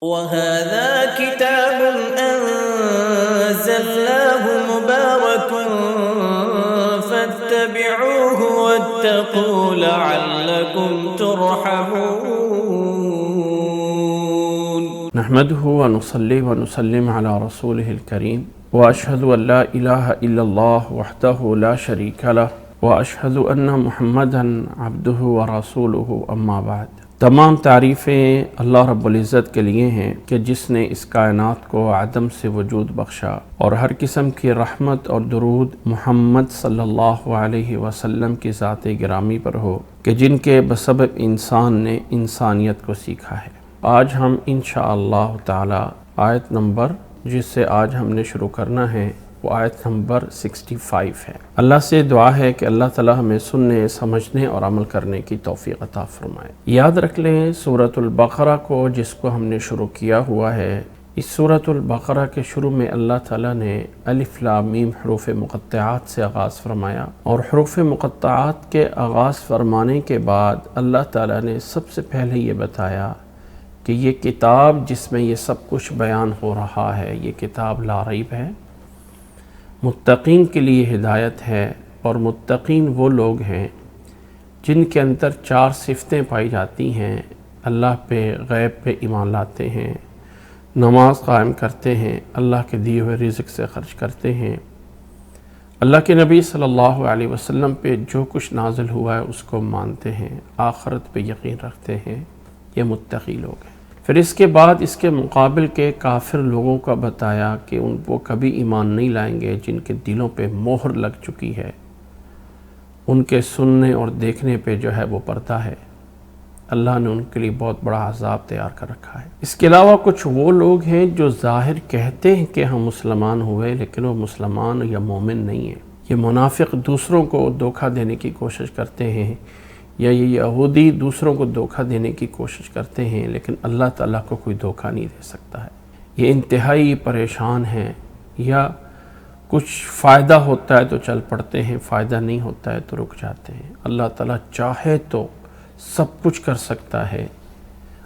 وَهَذَا كِتَابٌ أَنزَلْنَاهُ مُبَارَكٌ فَاتَّبِعُوهُ وَاتَّقُوا لَعَلَّكُمْ تُرْحَمُونَ نحمده ونصلي ونسلم على رسوله الكريم وأشهد أن لا إله إلا الله وحده لا شريك له وأشهد أن محمدا عبده ورسوله أما بعد۔ تمام تعریفیں اللہ رب العزت کے لیے ہیں کہ جس نے اس کائنات کو عدم سے وجود بخشا، اور ہر قسم کی رحمت اور درود محمد صلی اللہ علیہ وسلم کی ذات گرامی پر ہو کہ جن کے بسبب انسان نے انسانیت کو سیکھا ہے۔ آج ہم انشاءاللہ تعالی آیت نمبر جس سے آج ہم نے شروع کرنا ہے وہ آیت نمبر 65 ہے۔ اللہ سے دعا ہے کہ اللہ تعالی ہمیں سننے، سمجھنے اور عمل کرنے کی توفیق عطا فرمائے۔ یاد رکھ لیں سورۃ البقرہ کو، جس کو ہم نے شروع کیا ہوا ہے۔ اس سورۃ البقرہ کے شروع میں اللہ تعالیٰ نے الف لام میم حروف مقطعات سے آغاز فرمایا، اور حروف مقطعات کے آغاز فرمانے کے بعد اللہ تعالیٰ نے سب سے پہلے یہ بتایا کہ یہ کتاب جس میں یہ سب کچھ بیان ہو رہا ہے، یہ کتاب لا ریب ہے، متقین کے لیے ہدایت ہے۔ اور متقین وہ لوگ ہیں جن کے اندر 4 صفتیں پائی جاتی ہیں: اللہ پہ، غیب پہ ایمان لاتے ہیں، نماز قائم کرتے ہیں، اللہ کے دیے ہوئے رزق سے خرچ کرتے ہیں، اللہ کے نبی صلی اللہ علیہ وسلم پہ جو کچھ نازل ہوا ہے اس کو مانتے ہیں، آخرت پہ یقین رکھتے ہیں۔ یہ متقی لوگ ہیں۔ پھر اس کے بعد اس کے مقابل کے کافر لوگوں کا بتایا کہ وہ کبھی ایمان نہیں لائیں گے جن کے دلوں پہ مہر لگ چکی ہے، ان کے سننے اور دیکھنے پہ جو ہے وہ پردہ ہے۔ اللہ نے ان کے لیے بہت بڑا عذاب تیار کر رکھا ہے۔ اس کے علاوہ کچھ وہ لوگ ہیں جو ظاہر کہتے ہیں کہ ہم مسلمان ہوئے، لیکن وہ مسلمان یا مومن نہیں ہیں۔ یہ منافق دوسروں کو دھوکہ دینے کی کوشش کرتے ہیں، یا یہ یہودی دوسروں کو دھوکہ دینے کی کوشش کرتے ہیں، لیکن اللہ تعالیٰ کو کوئی دھوکہ نہیں دے سکتا ہے۔ یہ انتہائی پریشان ہیں، یا کچھ فائدہ ہوتا ہے تو چل پڑتے ہیں، فائدہ نہیں ہوتا ہے تو رک جاتے ہیں۔ اللہ تعالیٰ چاہے تو سب کچھ کر سکتا ہے،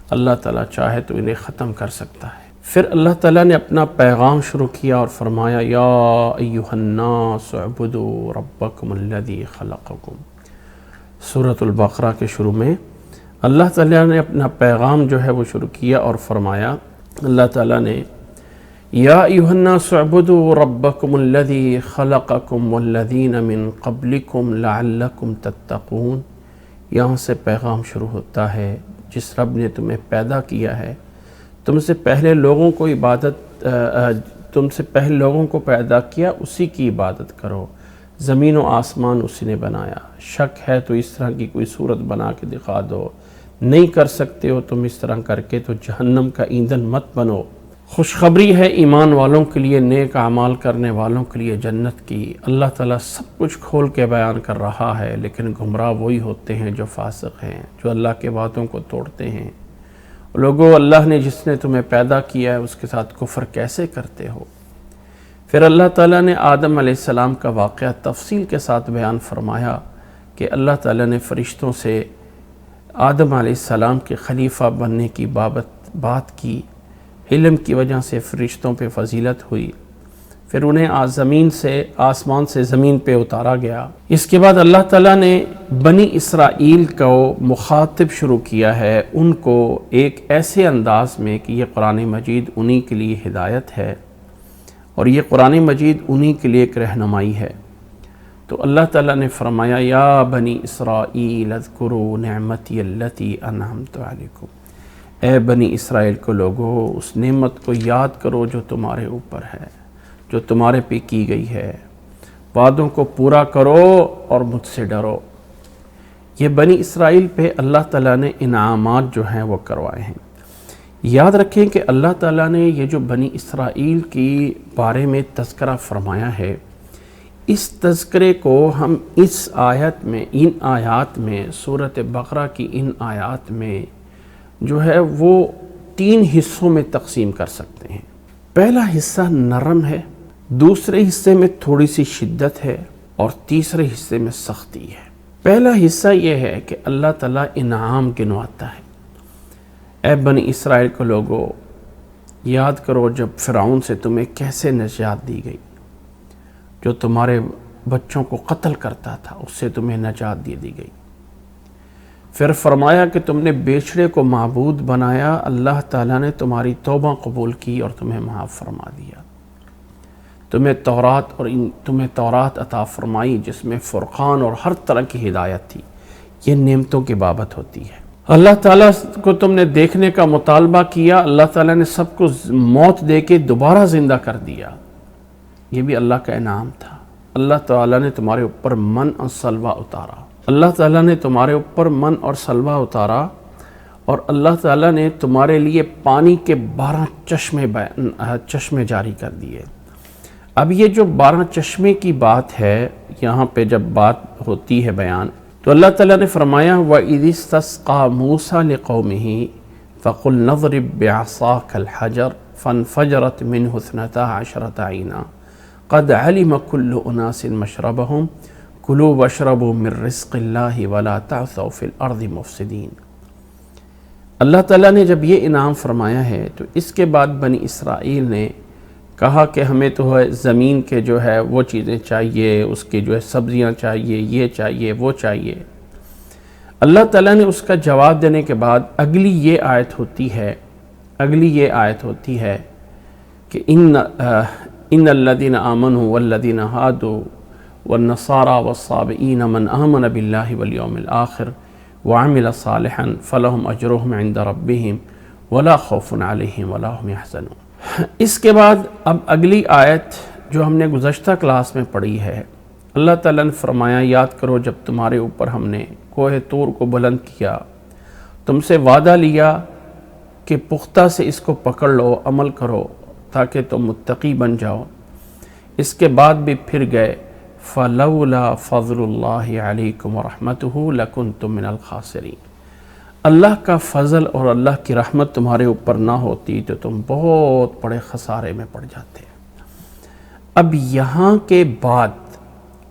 اللہ تعالیٰ چاہے تو انہیں ختم کر سکتا ہے۔ پھر اللہ تعالیٰ نے اپنا پیغام شروع کیا اور فرمایا: یا ایھا الناس اعبدوا ربکم الذی خلقکم۔ سورۃ البقرہ کے شروع میں اللہ تعالیٰ نے اپنا پیغام جو ہے وہ شروع کیا اور فرمایا، اللہ تعالیٰ نے یا ایھا الناس اعبدوا ربکم الذی خلقکم والذین من قبلکم لعلکم تتقون۔ یہاں سے پیغام شروع ہوتا ہے، جس رب نے تمہیں پیدا کیا ہے، تم سے پہلے لوگوں کو پیدا کیا، اسی کی عبادت کرو۔ زمین و آسمان اسی نے بنایا، شک ہے تو اس طرح کی کوئی صورت بنا کے دکھا دو، نہیں کر سکتے ہو تم اس طرح کر کے تو جہنم کا ایندھن مت بنو۔ خوشخبری ہے ایمان والوں کے لیے، نیک اعمال کرنے والوں کے لیے جنت کی۔ اللہ تعالیٰ سب کچھ کھول کے بیان کر رہا ہے، لیکن گمراہ وہی ہوتے ہیں جو فاسق ہیں، جو اللہ کے وعدوں کو توڑتے ہیں۔ لوگو، اللہ نے جس نے تمہیں پیدا کیا ہے اس کے ساتھ کفر کیسے کرتے ہو؟ پھر اللہ تعالیٰ نے آدم علیہ السلام کا واقعہ تفصیل کے ساتھ بیان فرمایا کہ اللہ تعالیٰ نے فرشتوں سے آدم علیہ السلام کے خلیفہ بننے کی بات کی، علم کی وجہ سے فرشتوں پہ فضیلت ہوئی۔ پھر انہیں آسمان سے زمین پہ اتارا گیا۔ اس کے بعد اللہ تعالیٰ نے بنی اسرائیل کو مخاطب شروع کیا ہے، ان کو ایک ایسے انداز میں کہ یہ قرآن مجید انہی کے لیے ہدایت ہے، اور یہ قرآن مجید انہی کے لیے ایک رہنمائی ہے۔ تو اللہ تعالیٰ نے فرمایا: یا بنی اسرائیل اذکروا نعمتی التی انعمت علیکم۔ اے بنی اسرائیل کو لوگو، اس نعمت کو یاد کرو جو تمہارے اوپر ہے، جو تمہارے پہ کی گئی ہے۔ وعدوں کو پورا کرو اور مجھ سے ڈرو۔ یہ بنی اسرائیل پہ اللہ تعالیٰ نے انعامات جو ہیں وہ کروائے ہیں۔ یاد رکھیں کہ اللہ تعالیٰ نے یہ جو بنی اسرائیل کی بارے میں تذکرہ فرمایا ہے، اس تذکرے کو ہم اس آیت میں، ان آیات میں، سورۃ بقرہ کی ان آیات میں جو ہے وہ 3 حصوں میں تقسیم کر سکتے ہیں۔ پہلا حصہ نرم ہے، دوسرے حصے میں تھوڑی سی شدت ہے، اور تیسرے حصے میں سختی ہے۔ پہلا حصہ یہ ہے کہ اللہ تعالیٰ انعام گنواتا ہے۔ اے بنی اسرائیل کو لوگو، یاد کرو جب فرعون سے تمہیں کیسے نجات دی گئی، جو تمہارے بچوں کو قتل کرتا تھا اس سے تمہیں نجات دی گئی۔ پھر فرمایا کہ تم نے بیچڑے کو معبود بنایا، اللہ تعالیٰ نے تمہاری توبہ قبول کی اور تمہیں معاف فرما دیا۔ تمہیں تورات عطا فرمائی جس میں فرقان اور ہر طرح کی ہدایت تھی۔ یہ نعمتوں کی بابت ہوتی ہے۔ اللہ تعالیٰ کو تم نے دیکھنے کا مطالبہ کیا، اللہ تعالیٰ نے سب کو موت دے کے دوبارہ زندہ کر دیا، یہ بھی اللہ کا انعام تھا۔ اللہ تعالیٰ نے تمہارے اوپر من اور سلوہ اتارا، اللہ تعالیٰ نے تمہارے اوپر من اور سلوہ اتارا، اور اللہ تعالیٰ نے تمہارے لیے پانی کے 12 چشمے جاری کر دیے۔ اب یہ جو 12 چشمے کی بات ہے، یہاں پہ جب بات ہوتی ہے بیان، تو اللہ تعالیٰ نے فرمایا وَإِذِ اسْتَسْقَىٰ مُوسَىٰ لِقَوْمِهِ فَقُلْ نَضْرِبْ بِعَصَاكَ الْحَجَرَ فَانْفَجَرَتْ مِنْهُ 12 عَيْنًا قَدْ عَلِمَ كُلُّ أُنَاسٍ مَشْرَبَهُمْ كُلُوا وَاشْرَبُوا مِن رِّزْقِ اللَّهِ وَلَا تَعْثَوْا فِي الْأَرْضِ مُفْسِدِينَ۔ اللہ تعالیٰ نے جب یہ انعام فرمایا ہے تو اس کے بعد بنی اسرائیل نے کہا کہ ہمیں تو ہے زمین کے جو ہے وہ چیزیں چاہیے، اس کے جو ہے سبزیاں چاہیے، یہ چاہیے، وہ چاہیے۔ اللہ تعالیٰ نے اس کا جواب دینے کے بعد اگلی یہ آیت ہوتی ہے کہ ان الذین آمنوا والذین ہادوا والنصارى والصابئین من آمن باللہ والیوم الآخر وعمل صالحا فلہم اجرہم عند ربہم ولا خوف علیہم ولا هم يحزنون۔ اس کے بعد اب اگلی آیت جو ہم نے گزشتہ کلاس میں پڑھی ہے، اللہ تعالیٰ نے فرمایا یاد کرو جب تمہارے اوپر ہم نے کوہ طور کو بلند کیا، تم سے وعدہ لیا کہ پختہ سے اس کو پکڑ لو، عمل کرو تاکہ تم متقی بن جاؤ۔ اس کے بعد بھی پھر گئے فَلَوْلَا فَضْلُ اللَّهِ عَلَيْكُمْ وَرَحْمَتُهُ لَكُنْتُمْ مِنَ الْخَاسِرِينَ۔ اللہ کا فضل اور اللہ کی رحمت تمہارے اوپر نہ ہوتی تو تم بہت بڑے خسارے میں پڑ جاتے۔ اب یہاں کے بعد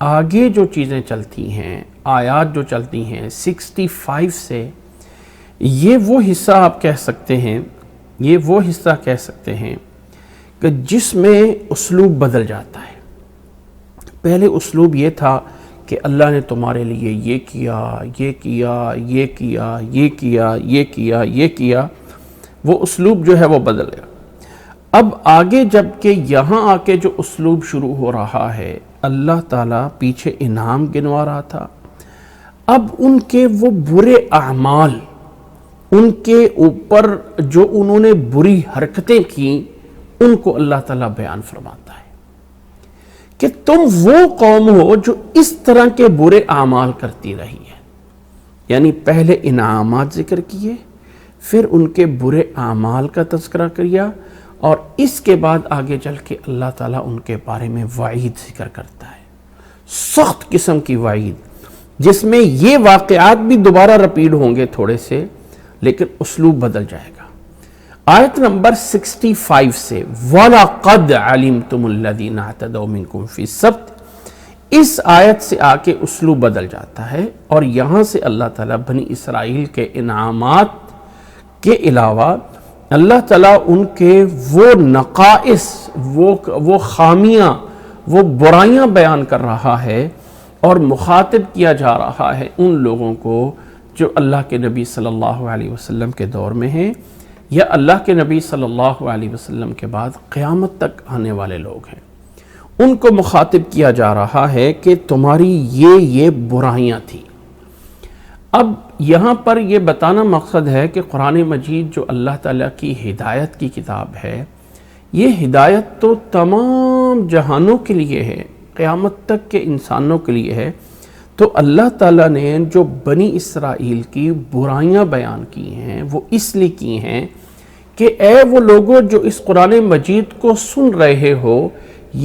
آگے جو چیزیں چلتی ہیں، آیات جو چلتی ہیں 65 سے، یہ وہ حصہ آپ کہہ سکتے ہیں کہ جس میں اسلوب بدل جاتا ہے۔ پہلے اسلوب یہ تھا کہ اللہ نے تمہارے لیے یہ کیا، یہ کیا، یہ کیا، یہ کیا، یہ کیا، یہ کیا، وہ اسلوب جو ہے وہ بدل گیا۔ اب آگے جب کہ یہاں آ کے جو اسلوب شروع ہو رہا ہے، اللہ تعالیٰ پیچھے انعام گنوا رہا تھا، اب ان کے وہ برے اعمال، ان کے اوپر جو انہوں نے بری حرکتیں کی، ان کو اللہ تعالیٰ بیان فرماتا ہے کہ تم وہ قوم ہو جو اس طرح کے برے اعمال کرتی رہی ہے۔ یعنی پہلے انعامات ذکر کیے، پھر ان کے برے اعمال کا تذکرہ کیا، اور اس کے بعد آگے چل کے اللہ تعالیٰ ان کے بارے میں وعید ذکر کرتا ہے، سخت قسم کی وعید، جس میں یہ واقعات بھی دوبارہ رپیٹ ہوں گے تھوڑے سے، لیکن اسلوب بدل جائے گا۔ آیت نمبر 65 سے وَلَقَدْ عَلِمْتُمُ الَّذِينَ اعْتَدَوْا مِنْكُمْ فِي السَّبْتِ، اس آیت سے آ کے اسلوب بدل جاتا ہے، اور یہاں سے اللہ تعالیٰ بنی اسرائیل کے انعامات کے علاوہ اللہ تعالیٰ ان کے وہ نقائص، وہ خامیاں، وہ برائیاں بیان کر رہا ہے، اور مخاطب کیا جا رہا ہے ان لوگوں کو جو اللہ کے نبی صلی اللہ علیہ وسلم کے دور میں ہیں، یا اللہ کے نبی صلی اللہ علیہ وسلم کے بعد قیامت تک آنے والے لوگ ہیں۔ ان کو مخاطب کیا جا رہا ہے کہ تمہاری یہ برائیاں تھیں۔ اب یہاں پر یہ بتانا مقصد ہے کہ قرآن مجید جو اللہ تعالیٰ کی ہدایت کی کتاب ہے، یہ ہدایت تو تمام جہانوں کے لیے ہے، قیامت تک کے انسانوں کے لیے ہے۔ تو اللہ تعالیٰ نے جو بنی اسرائیل کی برائیاں بیان کی ہیں، وہ اس لیے کی ہیں کہ اے وہ لوگوں جو اس قرآن مجید کو سن رہے ہو،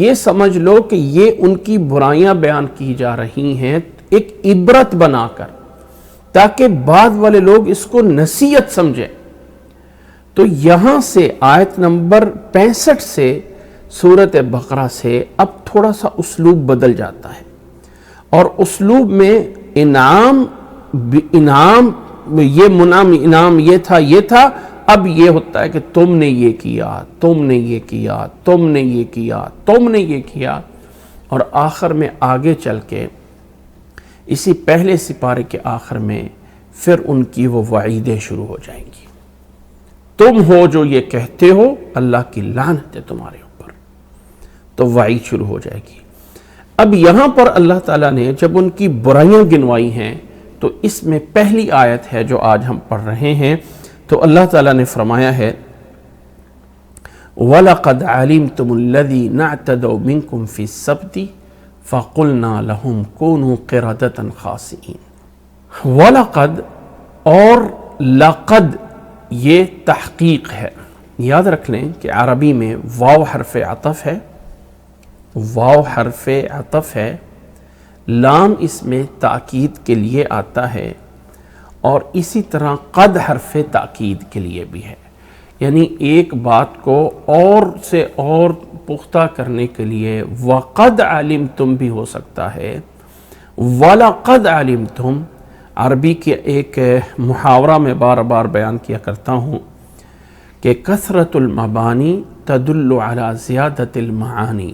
یہ سمجھ لو کہ یہ ان کی برائیاں بیان کی جا رہی ہیں ایک عبرت بنا کر، تاکہ بعد والے لوگ اس کو نصیحت سمجھیں۔ تو یہاں سے آیت نمبر 65 سے سورۃ بقرہ سے اب تھوڑا سا اسلوب بدل جاتا ہے، اور اسلوب میں انعام یہ تھا، اب یہ ہوتا ہے کہ تم نے یہ کیا، تم نے یہ کیا، تم نے یہ کیا، تم نے یہ کیا، اور آخر میں آگے چل کے اسی پہلے سپارے کے آخر میں پھر ان کی وہ وعیدیں شروع ہو جائیں گی۔ تم ہو جو یہ کہتے ہو، اللہ کی لعنت ہے تمہارے اوپر، تو وعید شروع ہو جائے گی۔ اب یہاں پر اللہ تعالیٰ نے جب ان کی برائیاں گنوائی ہیں تو اس میں پہلی آیت ہے جو آج ہم پڑھ رہے ہیں، تو اللہ تعالیٰ نے فرمایا ہے وَلَقَدْ عَلِمْتُمُ الَّذِينَ اعْتَدَوْا مِنْكُمْ فِي السَّبْتِ فَقُلْنَا لَهُمْ كُونُوا قِرَدَةً خَاسِئِينَ۔ وَلَقَدْ اور لقد یہ تحقیق ہے، یاد رکھ لیں کہ عربی میں واو حرف عطف ہے، واو حرف عطف ہے، لام اس میں تاکید کے لیے آتا ہے، اور اسی طرح قد حرف تاکید کے لیے بھی ہے، یعنی ایک بات کو اور سے اور پختہ کرنے کے لیے وَقَدْ عَلِمْتُمْ بھی ہو سکتا ہے، وَلَقَدْ عَلِمْتُمْ۔ عربی کے ایک محاورہ میں بار بار بیان کیا کرتا ہوں کہ کثرت المبانی تدل علی زیادت المعانی،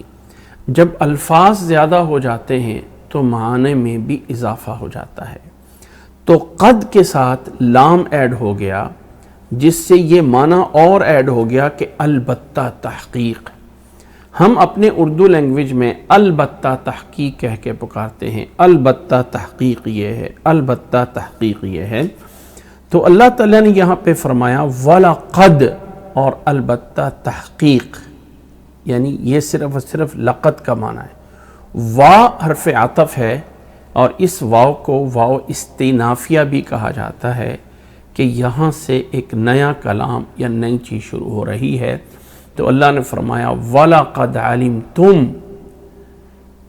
جب الفاظ زیادہ ہو جاتے ہیں تو معنی میں بھی اضافہ ہو جاتا ہے، تو قد کے ساتھ لام ایڈ ہو گیا جس سے یہ معنی اور ایڈ ہو گیا کہ البتہ تحقیق۔ ہم اپنے اردو لینگویج میں البتہ تحقیق کہہ کے پکارتے ہیں، البتہ تحقیق یہ ہے، البتہ تحقیق یہ ہے، تو اللہ تعالیٰ نے یہاں پہ فرمایا وَلَقَدْ اور البتہ تحقیق، یعنی یہ صرف اور صرف لقد کا معنی ہے۔ وا حرف عطف ہے، اور اس واو کو واو استئنافیہ بھی کہا جاتا ہے کہ یہاں سے ایک نیا کلام یا نئی چیز شروع ہو رہی ہے، تو اللہ نے فرمایا وَلَقَدْ عَلِمْتُمْ،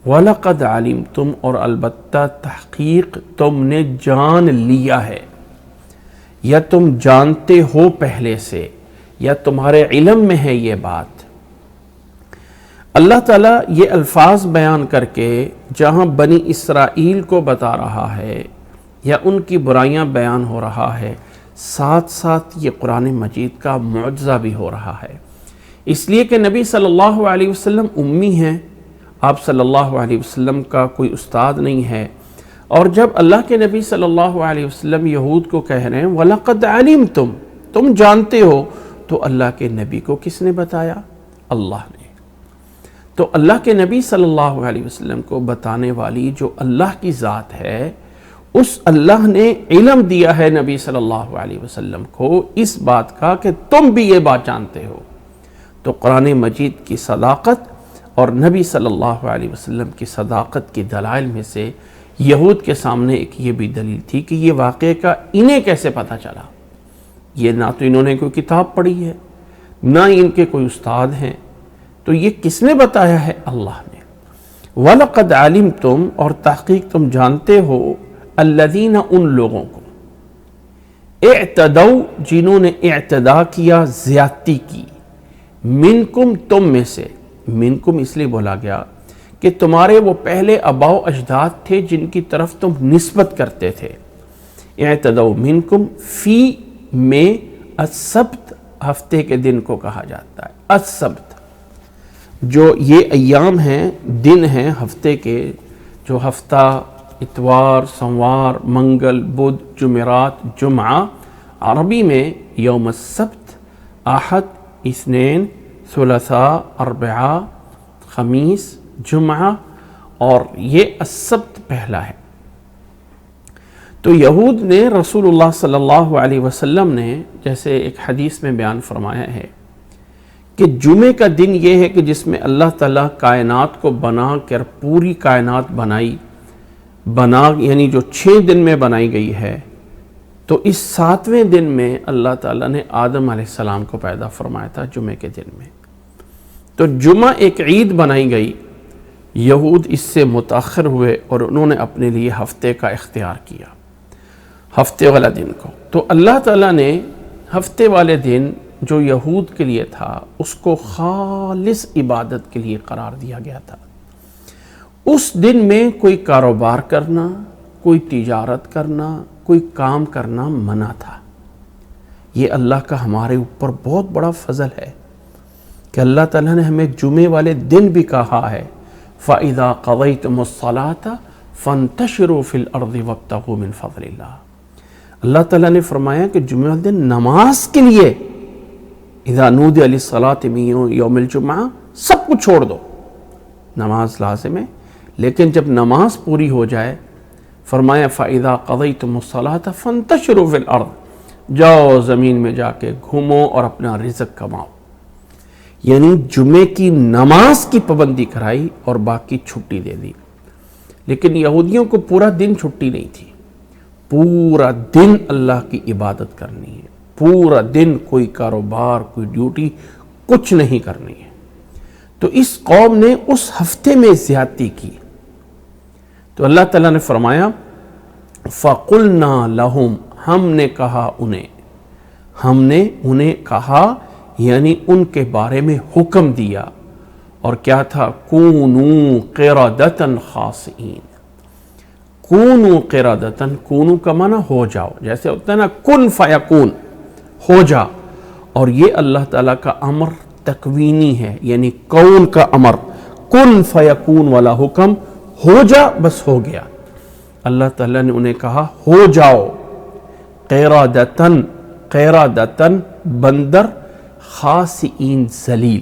وَلَقَدْ عَلِمْتُمْ اور البتہ تحقیق تم نے جان لیا ہے، یا تم جانتے ہو پہلے سے، یا تمہارے علم میں ہے یہ بات۔ اللہ تعالیٰ یہ الفاظ بیان کر کے جہاں بنی اسرائیل کو بتا رہا ہے یا ان کی برائیاں بیان ہو رہا ہے، ساتھ ساتھ یہ قرآن مجید کا معجزہ بھی ہو رہا ہے، اس لیے کہ نبی صلی اللہ علیہ وسلم امی ہیں، آپ صلی اللہ علیہ وسلم کا کوئی استاد نہیں ہے، اور جب اللہ کے نبی صلی اللہ علیہ وسلم یہود کو کہہ رہے ہیں وَلَقَدْ عَلِمْتُمْ، تم جانتے ہو، تو اللہ کے نبی کو کس نے بتایا؟ اللہ نے۔ تو اللہ کے نبی صلی اللہ علیہ وسلم کو بتانے والی جو اللہ کی ذات ہے، اس اللہ نے علم دیا ہے نبی صلی اللہ علیہ وسلم کو اس بات کا کہ تم بھی یہ بات جانتے ہو۔ تو قرآن مجید کی صداقت اور نبی صلی اللہ علیہ وسلم کی صداقت کی دلائل میں سے یہود کے سامنے ایک یہ بھی دلیل تھی کہ یہ واقعے کا انہیں کیسے پتہ چلا؟ یہ نہ تو انہوں نے کوئی کتاب پڑھی ہے، نہ ان کے کوئی استاد ہیں، تو یہ کس نے بتایا ہے؟ اللہ نے۔ وَلَقَدْ عَلِمْتُمْ اور تحقیق تم جانتے ہو، الَّذِينَ ان لوگوں کو، اعتدوا جنہوں نے اعتدا کیا، زیادتی کی، منکم تم میں سے، منکم اس لیے بولا گیا کہ تمہارے وہ پہلے آباء و اجداد تھے جن کی طرف تم نسبت کرتے تھے۔ اعتدوا منکم فی میں السبت ہفتے کے دن کو کہا جاتا ہے، السبت جو یہ ایام ہیں، دن ہیں ہفتے کے، جو ہفتہ اتوار، سوموار، منگل، بدھ، جمعرات، جمعہ، عربی میں یوم السبت، احد، اثنین، ثلاثاء، اربعاء، خمیس، جمعہ، اور یہ السبت پہلا ہے۔ تو یہود نے رسول اللہ صلی اللہ علیہ وسلم نے جیسے ایک حدیث میں بیان فرمایا ہے کہ جمعے کا دن یہ ہے کہ جس میں اللہ تعالیٰ کائنات کو بنا کر پوری کائنات یعنی جو 6 دن میں بنائی گئی ہے، تو اس 7ویں دن میں اللہ تعالیٰ نے آدم علیہ السلام کو پیدا فرمایا تھا جمعے کے دن میں۔ تو جمعہ ایک عید بنائی گئی، یہود اس سے متاخر ہوئے اور انہوں نے اپنے لیے ہفتے کا اختیار کیا، ہفتے والا دن کو۔ تو اللہ تعالیٰ نے ہفتے والے دن جو یہود کے لیے تھا اس کو خالص عبادت کے لیے قرار دیا گیا تھا۔ اس دن میں کوئی کاروبار کرنا، کوئی تجارت کرنا، کوئی کام کرنا منع تھا، یہ اللہ کا ہمارے اوپر بہت بڑا فضل ہے کہ اللہ تعالیٰ نے ہمیں جمعے والے دن بھی کہا ہے فَإِذَا قَضَيْتُمُ الصَّلَاةَ فَانْتَشِرُوا فِي الْأَرْضِ وَابْتَغُوا مِنْ فَضْلِ اللَّهِ۔ اللہ تعالیٰ نے فرمایا کہ جمعے والے دن نماز کے لیے اذا نودی للصلاۃ من یوم الجمعہ سب کچھ چھوڑ دو، نماز لازم ہے، لیکن جب نماز پوری ہو جائے فرمایا فَإِذَا قَضَيْتُمُ الصَّلَاةَ فَانْتَشِرُوا فِي الْأَرْضِ، جاؤ زمین میں جا کے گھومو اور اپنا رزق کماؤ۔ یعنی جمعے کی نماز کی پابندی کرائی اور باقی چھٹی دے دی۔ لیکن یہودیوں کو پورا دن چھٹی نہیں تھی، پورا دن اللہ کی عبادت کرنی ہے، پورا دن کوئی کاروبار کوئی ڈیوٹی کچھ نہیں کرنی ہے۔ تو اس قوم نے اس ہفتے میں زیادتی کی، تو اللہ تعالیٰ نے فرمایا فَقُلْنَا لَهُمْ، ہم نے انہیں کہا، یعنی ان کے بارے میں حکم دیا، اور کیا تھا؟ کونوا قردۃ خاسئین، کونوا قردۃ، کونو کا معنی ہو جاؤ، جیسے ہوتا ہے نا کن فیکون، ہو جا، اور یہ اللہ تعالیٰ کا امر تکوینی ہے، یعنی کون کا امر، کن فیکون والا حکم، ہو جا بس ہو گیا۔ اللہ تعالیٰ نے انہیں کہا ہو جاؤ، قردۃ، قردۃ بندر، خاسئین ذلیل۔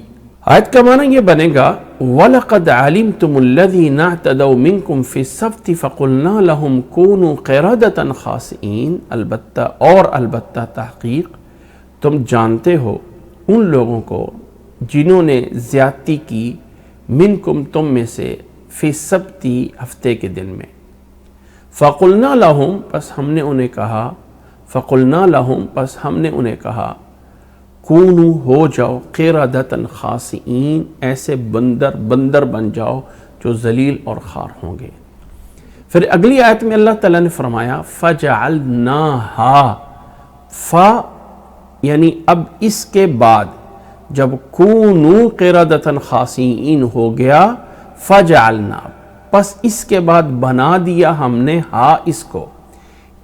آیت کا معنی یہ بنے گا وَلَقَدْ عَلِمْتُمُ الَّذِينَ اعْتَدَوْا مِنْكُمْ فِي السَّبْتِ فَقُلْنَا لَهُمْ كُونُوا قِرَدَةً خَاسِئِينَ، البتہ تحقیق تم جانتے ہو ان لوگوں کو جنہوں نے زیادتی کی، منکم تم میں سے، فی السبت ہفتے کے دن میں، فَقُلْنَا لَهُمْ پس ہم نے انہیں کہا، فَقُلْنَا لَهُمْ پس ہم نے انہیں کہا، کونو ہو جاؤ، قردۃ خاسئین، ایسے بندر بن جاؤ جو ذلیل اور خوار ہوں گے۔ پھر اگلی آیت میں اللہ تعالیٰ نے فرمایا فَجَعَلْنَاهَا، یعنی اب اس کے بعد جب کونو قردۃ خاسئین ہو گیا، فَجَعَلْنَا پس اس کے بعد بنا دیا ہم نے ہا اس کو،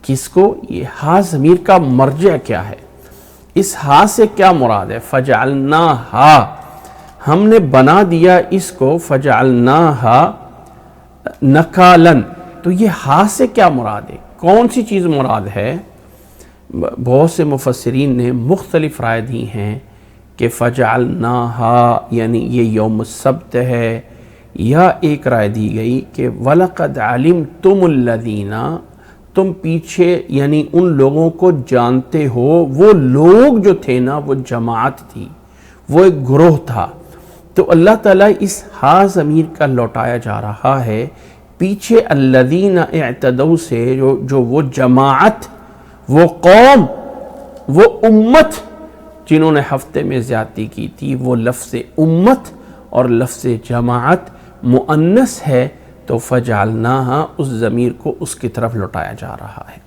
کس کو؟ یہ ہا ضمیر کا مرجع کیا ہے، اس ہا سے کیا مراد ہے؟ فَجَعَلْنَاهَا، ہم نے بنا دیا اس کو، فَجَعَلْنَاهَا نَكَالًا، تو یہ ہا سے کیا مراد ہے؟ کون سی چیز مراد ہے؟ بہت سے مفسرین نے مختلف رائے دی ہیں کہ فَجَعَلْنَاهَا یعنی یہ یوم السبت ہے، یا ایک رائے دی گئی کہ وَلَقَدْ عَلِمْتُمُ الَّذِينَ، تم پیچھے یعنی ان لوگوں کو جانتے ہو، وہ لوگ جو تھے نا وہ جماعت تھی، وہ ایک گروہ تھا، تو اللہ تعالیٰ اس ہا ضمیر کا لوٹایا جا رہا ہے پیچھے الذین اعتدوا سے، جو وہ جماعت، وہ قوم، وہ امت جنہوں نے ہفتے میں زیادتی کی تھی، وہ لفظ امت اور لفظ جماعت مؤنث ہے، تو فجعلناہا اس ضمیر کو اس کی طرف لوٹایا جا رہا ہے۔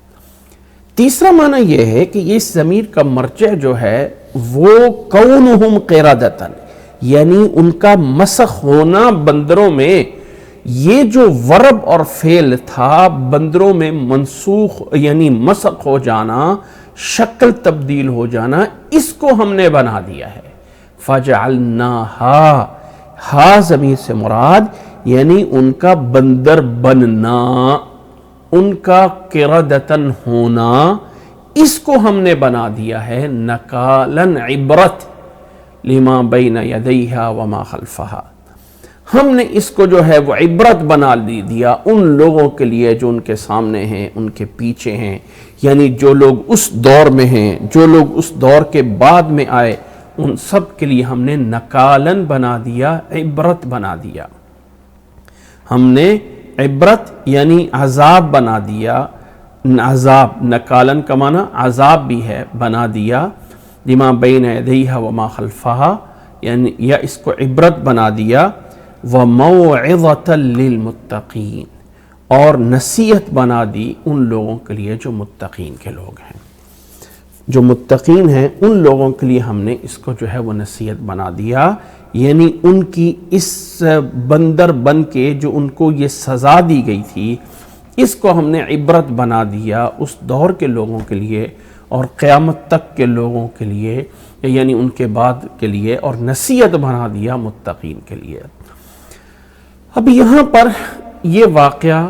تیسرا معنی یہ ہے کہ یہ ضمیر کا مرجع جو ہے وہ کونہم قردۃ، یعنی ان کا مسخ ہونا بندروں میں، یہ جو ورب اور فعل تھا بندروں میں منسوخ یعنی مسخ ہو جانا، شکل تبدیل ہو جانا، اس کو ہم نے بنا دیا ہے۔ فجعلناہا، ہا ضمیر سے مراد یعنی ان کا بندر بننا، ان کا قردۃن ہونا، اس کو ہم نے بنا دیا ہے نکالن، عبرت لما بین یدیہا وما خلفہا، ہم نے اس کو جو ہے وہ عبرت بنا دیا ان لوگوں کے لیے جو ان کے سامنے ہیں، ان کے پیچھے ہیں، یعنی جو لوگ اس دور میں ہیں، جو لوگ اس دور کے بعد میں آئے، ان سب کے لیے ہم نے نکالن بنا دیا، عبرت بنا دیا۔ ہم نے عبرت یعنی عذاب بنا دیا، عذاب نکالن کا معنی عذاب بھی ہے، بنا دیا، لما بین یدیہا وما خلفہا، یعنی یا اس کو عبرت بنا دیا، وموعظۃ للمتقین، اور نصیحت بنا دی ان لوگوں کے لیے جو متقین کے لوگ ہیں، جو متقین ہیں ان لوگوں کے لیے ہم نے اس کو جو ہے وہ نصیحت بنا دیا، یعنی ان کی اس بندر بن کے جو ان کو یہ سزا دی گئی تھی، اس کو ہم نے عبرت بنا دیا اس دور کے لوگوں کے لیے، اور قیامت تک کے لوگوں کے لیے، یعنی ان کے بعد کے لیے، اور نصیحت بنا دیا متقین کے لیے۔ اب یہاں پر یہ واقعہ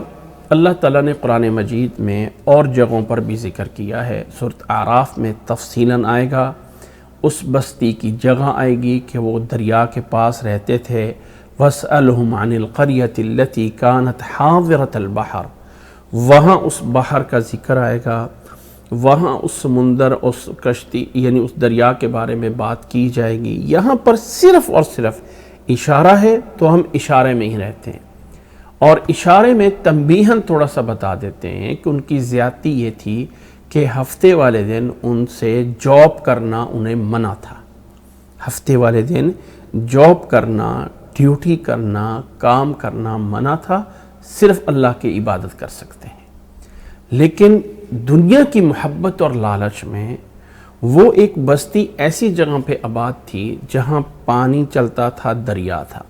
اللہ تعالیٰ نے قرآن مجید میں اور جگہوں پر بھی ذکر کیا ہے۔ سورۃ اعراف میں تفصیلاً آئے گا، اس بستی کی جگہ آئے گی کہ وہ دریا کے پاس رہتے تھے۔ وَاسْأَلْهُمْ عَنِ الْقَرْيَةِ الَّتِي كَانَتْ حَاضِرَةَ الْبَحْرِ، وہاں اس بحر کا ذکر آئے گا، وہاں اس سمندر، اس کشتی یعنی اس دریا کے بارے میں بات کی جائے گی۔ یہاں پر صرف اور صرف اشارہ ہے، تو ہم اشارے میں ہی رہتے ہیں، اور اشارے میں تنبیہاً تھوڑا سا بتا دیتے ہیں کہ ان کی زیادتی یہ تھی کہ ہفتے والے دن ان سے جاب کرنا انہیں منع تھا۔ ہفتے والے دن جاب کرنا، ڈیوٹی کرنا، کام کرنا منع تھا، صرف اللہ کی عبادت کر سکتے ہیں۔ لیکن دنیا کی محبت اور لالچ میں وہ ایک بستی ایسی جگہ پہ آباد تھی جہاں پانی چلتا تھا، دریا تھا،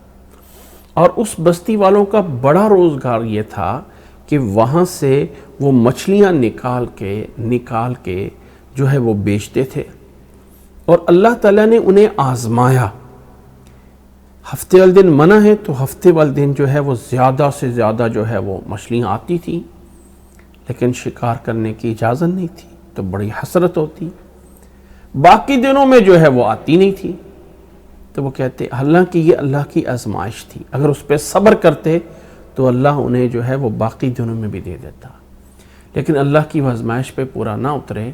اور اس بستی والوں کا بڑا روزگار یہ تھا کہ وہاں سے وہ مچھلیاں نکال کے جو ہے وہ بیچتے تھے، اور اللہ تعالیٰ نے انہیں آزمایا۔ ہفتے والے دن منع ہے، تو ہفتے والے دن جو ہے وہ زیادہ سے زیادہ جو ہے وہ مچھلیاں آتی تھیں، لیکن شکار کرنے کی اجازت نہیں تھی، تو بڑی حسرت ہوتی۔ باقی دنوں میں جو ہے وہ آتی نہیں تھی، تو وہ کہتے حالانکہ یہ اللہ کی آزمائش تھی، اگر اس پہ صبر کرتے تو اللہ انہیں جو ہے وہ باقی دنوں میں بھی دے دیتا، لیکن اللہ کی آزمائش پہ پورا نہ اترے،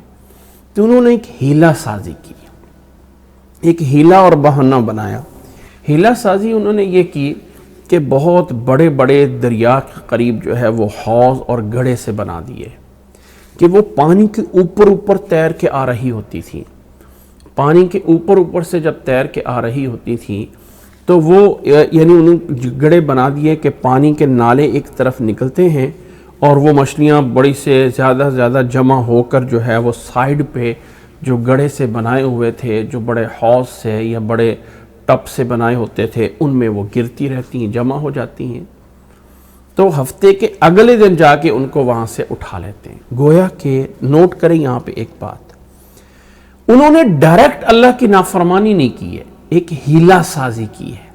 تو انہوں نے ایک ہیلہ سازی کی، ایک ہیلہ اور بہانہ بنایا۔ ہیلہ سازی انہوں نے یہ کی کہ بہت بڑے بڑے دریا کے قریب جو ہے وہ حوض اور گڑھے سے بنا دیے کہ وہ پانی کے اوپر تیر کے آ رہی ہوتی تھی۔ پانی کے اوپر سے جب تیر کے آ رہی ہوتی تھی تو وہ یعنی انہوں گڑھے بنا دیے کہ پانی کے نالے ایک طرف نکلتے ہیں، اور وہ مچھلیاں بڑی سے زیادہ جمع ہو کر جو ہے وہ سائیڈ پہ جو گڑھے سے بنائے ہوئے تھے، جو بڑے حوض سے یا بڑے ٹب سے بنائے ہوتے تھے، ان میں وہ گرتی رہتی ہیں، جمع ہو جاتی ہیں، تو ہفتے کے اگلے دن جا کے ان کو وہاں سے اٹھا لیتے ہیں۔ گویا کہ نوٹ کریں یہاں پہ ایک بات، انہوں نے ڈائریکٹ اللہ کی نافرمانی نہیں کی ہے، ایک ہیلہ سازی کی ہے،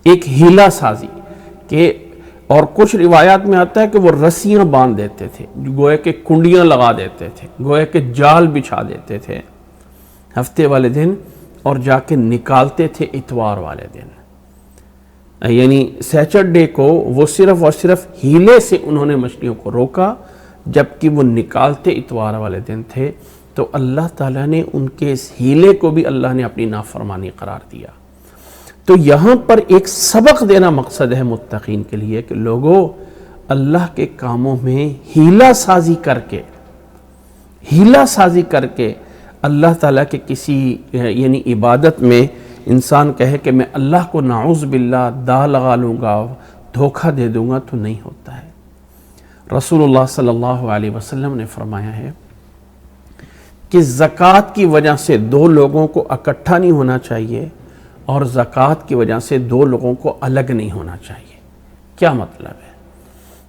ایک ہیلہ سازی کہ، اور کچھ روایات میں آتا ہے کہ وہ رسیاں باندھ دیتے تھے، گویا کہ کنڈیاں لگا دیتے تھے، گویا کہ جال بچھا دیتے تھے ہفتے والے دن، اور جا کے نکالتے تھے اتوار والے دن، یعنی سیچرڈے کو وہ صرف اور صرف ہیلے سے انہوں نے مچھلیوں کو روکا، جبکہ وہ نکالتے اتوار والے دن تھے۔ تو اللہ تعالیٰ نے ان کے اس ہیلے کو بھی اللہ نے اپنی نافرمانی قرار دیا۔ تو یہاں پر ایک سبق دینا مقصد ہے متقین کے لیے کہ لوگوں، اللہ کے کاموں میں ہیلہ سازی کر کے اللہ تعالیٰ کے کسی یعنی عبادت میں انسان کہے کہ میں اللہ کو نعوذ باللہ دا لگا لوں گا، دھوکہ دے دوں گا، تو نہیں ہوتا ہے۔ رسول اللہ صلی اللہ علیہ وسلم نے فرمایا ہے کہ زکوٰۃ کی وجہ سے دو لوگوں کو اکٹھا نہیں ہونا چاہیے، اور زکوٰۃ کی وجہ سے دو لوگوں کو الگ نہیں ہونا چاہیے۔ کیا مطلب ہے؟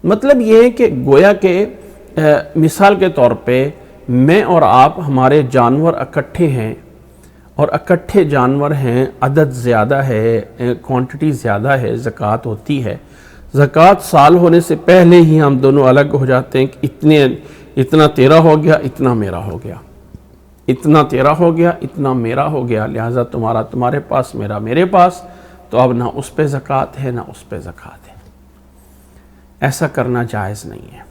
مطلب یہ ہے کہ گویا کہ مثال کے طور پہ میں اور آپ، ہمارے جانور اکٹھے ہیں، اور اکٹھے جانور ہیں، عدد زیادہ ہے، کوانٹٹی زیادہ ہے، زکوٰۃ ہوتی ہے۔ زکوٰۃ سال ہونے سے پہلے ہی ہم دونوں الگ ہو جاتے ہیں کہ اتنا تیرا ہو گیا، اتنا میرا ہو گیا، اتنا تیرا ہو گیا، اتنا میرا ہو گیا، لہٰذا تمہارا تمہارے پاس، میرا میرے پاس، تو اب نہ اس پہ زکوٰۃ ہے نہ اس پہ زکوٰۃ ہے۔ ایسا کرنا جائز نہیں ہے۔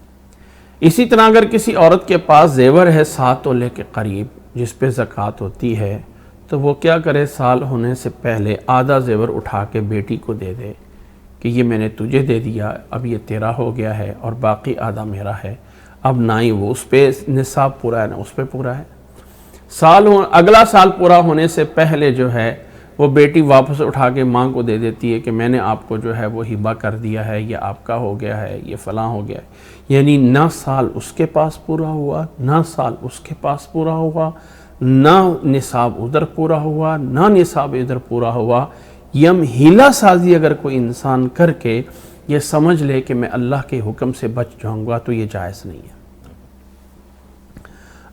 اسی طرح اگر کسی عورت کے پاس زیور ہے 7 تولے کے قریب جس پہ زکوٰۃ ہوتی ہے، تو وہ کیا کرے، سال ہونے سے پہلے آدھا زیور اٹھا کے بیٹی کو دے دے کہ یہ میں نے تجھے دے دیا، اب یہ تیرا ہو گیا ہے، اور باقی آدھا میرا ہے۔ اب نہ ہی وہ اس پہ نصاب پورا ہے نہ اس پہ پورا ہے۔ اگلا سال پورا ہونے سے پہلے جو ہے وہ بیٹی واپس اٹھا کے ماں کو دے دیتی ہے کہ میں نے آپ کو جو ہے وہ ہبہ کر دیا ہے، یہ آپ کا ہو گیا ہے، یہ فلاں ہو گیا ہے۔ یعنی نہ سال اس کے پاس پورا ہوا، نہ سال اس کے پاس پورا ہوا، نہ نصاب ادھر پورا ہوا، نہ نصاب ادھر پورا ہوا۔ یم ہیلہ سازی اگر کوئی انسان کر کے یہ سمجھ لے کہ میں اللہ کے حکم سے بچ جاؤں گا، تو یہ جائز نہیں ہے۔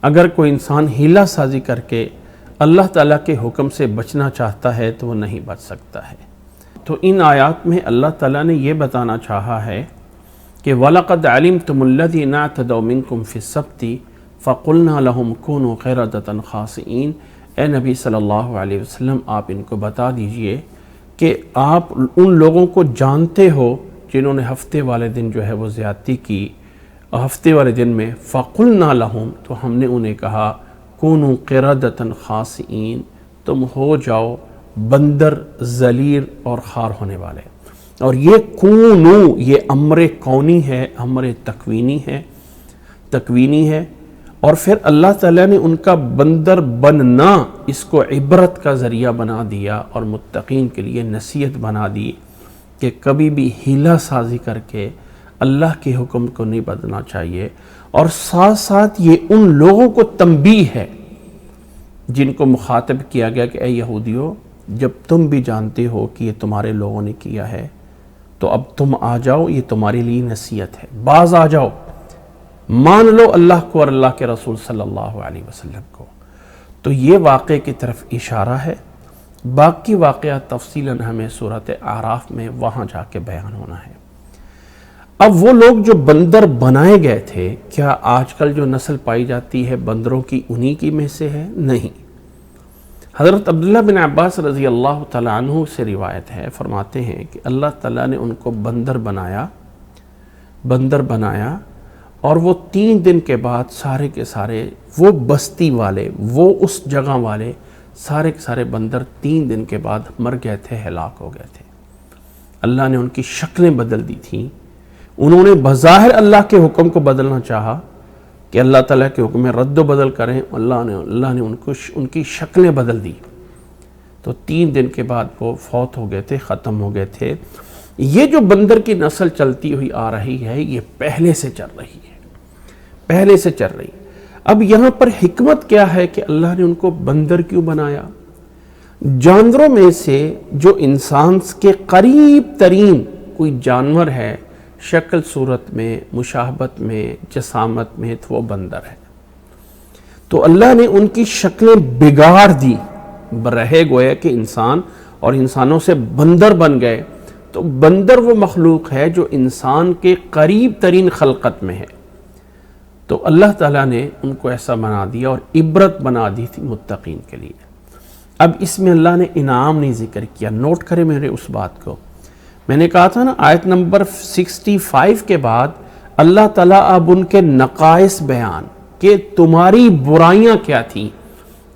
اگر کوئی انسان ہیلہ سازی کر کے اللہ تعالیٰ کے حکم سے بچنا چاہتا ہے تو وہ نہیں بچ سکتا ہے۔ تو ان آیات میں اللہ تعالیٰ نے یہ بتانا چاہا ہے کہ وَلَقَدْ عَلِمْتُمُ الَّذِينَ اعْتَدَوْا مِنْكُمْ فِي السَّبْتِ فَقُلْنَا لَهُمْ كُونُوا قِرَدَةً خَاسِئِينَ۔ اے نبی صلی اللہ علیہ وسلم، آپ ان کو بتا دیجئے کہ آپ ان لوگوں کو جانتے ہو جنہوں نے ہفتے والے دن جو ہے وہ زیادتی کی، ہفتے والے دن میں فَقُلْنَا لَهُمْ، تو ہم نے انہیں کہا كُونُوا قِرَدَةً خَاسِئِينَ، تم ہو جاؤ بندر ذلیل اور خار ہونے والے۔ اور یہ کونو، یہ امر کونی ہے، امر تکوینی ہے، اور پھر اللہ تعالیٰ نے ان کا بندر بننا اس کو عبرت کا ذریعہ بنا دیا اور متقین کے لیے نصیحت بنا دی کہ کبھی بھی ہیلہ سازی کر کے اللہ کے حکم کو نہیں بدلنا چاہیے۔ اور ساتھ ساتھ یہ ان لوگوں کو تنبیہ ہے جن کو مخاطب کیا گیا کہ اے یہودیو، جب تم بھی جانتے ہو کہ یہ تمہارے لوگوں نے کیا ہے تو اب تم آ جاؤ، یہ تمہارے لیے نصیحت ہے، باز آ جاؤ، مان لو اللہ کو اور اللہ کے رسول صلی اللہ علیہ وسلم کو۔ تو یہ واقعے کی طرف اشارہ ہے۔ باقی واقعات تفصیلاً ہمیں سورۃ اعراف میں وہاں جا کے بیان ہونا ہے۔ اب وہ لوگ جو بندر بنائے گئے تھے، کیا آج کل جو نسل پائی جاتی ہے بندروں کی انہی کی میں سے ہے؟ نہیں۔ حضرت عبداللہ بن عباس رضی اللہ تعالیٰ عنہ سے روایت ہے، فرماتے ہیں کہ اللہ تعالیٰ نے ان کو بندر بنایا اور وہ 3 دن کے بعد سارے کے سارے وہ بستی والے، وہ اس جگہ والے سارے کے سارے بندر 3 دن کے بعد مر گئے تھے، ہلاک ہو گئے تھے۔ اللہ نے ان کی شکلیں بدل دی تھیں۔ انہوں نے بظاہر اللہ کے حکم کو بدلنا چاہا کہ اللہ تعالیٰ کے حکم میں رد و بدل کریں، اللہ نے ان کی شکلیں بدل دی، تو 3 دن کے بعد وہ فوت ہو گئے تھے، ختم ہو گئے تھے۔ یہ جو بندر کی نسل چلتی ہوئی آ رہی ہے، یہ پہلے سے چل رہی۔ اب یہاں پر حکمت کیا ہے کہ اللہ نے ان کو بندر کیوں بنایا؟ جانوروں میں سے جو انسان کے قریب ترین کوئی جانور ہے شکل صورت میں، مشابہت میں، جسامت میں، تو وہ بندر ہے۔ تو اللہ نے ان کی شکلیں بگاڑ دی، رہے گویا کہ انسان اور انسانوں سے بندر بن گئے۔ تو بندر وہ مخلوق ہے جو انسان کے قریب ترین خلقت میں ہے۔ تو اللہ تعالیٰ نے ان کو ایسا بنا دیا اور عبرت بنا دی تھی متقین کے لیے۔ اب اس میں اللہ نے انعام نہیں ذکر کیا، نوٹ کریں میرے اس بات کو۔ میں نے کہا تھا نا آیت نمبر 65 کے بعد اللہ تعالیٰ اب ان کے نقائص بیان کہ تمہاری برائیاں کیا تھیں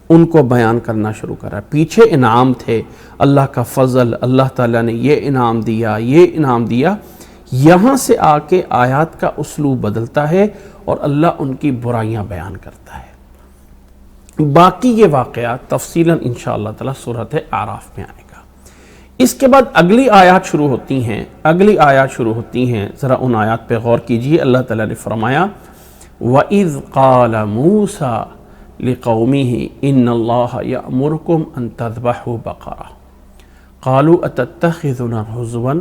ان کو بیان کرنا شروع کرا۔ پیچھے انعام تھے، اللہ کا فضل، اللہ تعالیٰ نے یہ انعام دیا، یہاں سے آ کے آیات کا اسلوب بدلتا ہے اور اللہ ان کی برائیاں بیان کرتا ہے۔ باقی یہ واقعات تفصیلاً انشاءاللہ تعالیٰ سورۃ اعراف میں آئے گا۔ اس کے بعد اگلی آیات شروع ہوتی ہیں، ذرا ان آیات پہ غور کیجئے۔ اللہ تعالیٰ نے فرمایا وَإِذْ قَالَ مُوسَى لِقَوْمِهِ إِنَّ اللَّهَ يَأْمُرُكُمْ أَن تَذْبَحُوا بَقَرَةً قَالُوا أَتَتَّخِذُنَا هُزُوًا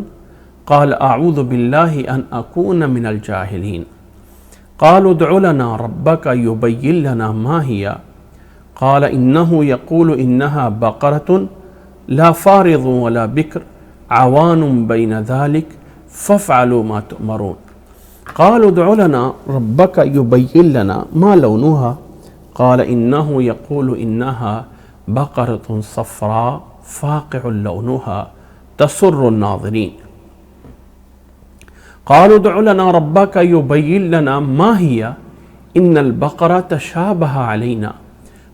قَالَ أَعُوذُ بِاللَّهِ أَنْ أَكُونَ مِنَ الْجَاهِلِينَ قَالُوا ادْعُ لَنَا رَبَّكَ يُبَيِّن لَنَا مَا هِيَ قَالَ إِنَّهُ يَقُولُ إِنَّهَا بَقَرَةٌ لا فارض ولا بكر عوان بين ذلك فافعلوا ما تؤمرون قالوا ادع لنا ربك يبين لنا ما لونها قال إنه يقول إنها بقرة صفراء فاقع لونها تسر الناظرين قالوا ادع لنا ربك يبين لنا ما هي إن البقرة تشابه علينا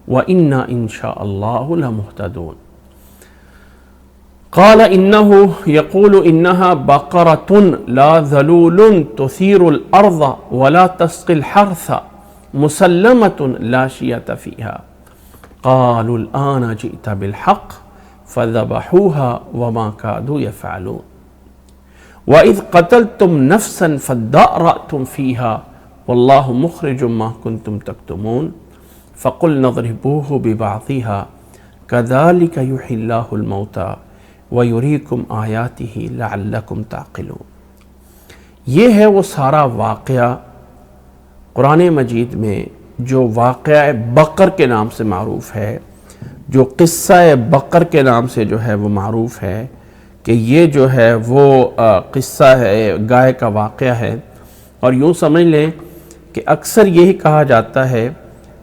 وإنا إن شاء الله لمهتدون قال إنه يقول إنها بقرة لا ذلول تثير الأرض ولا تسقي الحرث مسلمة لا شية فيها قالوا الآن جئت بالحق فذبحوها وما كادوا يفعلون وإذ قتلتم نفسا فادارأتم فيها والله مخرج ما كنتم تكتمون فقلنا اضربوه ببعضها كذلك يحيي الله الموتى وَيُرِيكُمْ آيَاتِهِ لَعَلَّكُمْ تَعْقِلُونَ۔ یہ ہے وہ سارا واقعہ قرآن مجید میں جو واقعہ بقر کے نام سے معروف ہے، جو قصہ بقر کے نام سے جو ہے وہ معروف ہے، کہ یہ جو ہے وہ قصہ ہے، گائے کا واقعہ ہے، اور یوں سمجھ لیں کہ اکثر یہی کہا جاتا ہے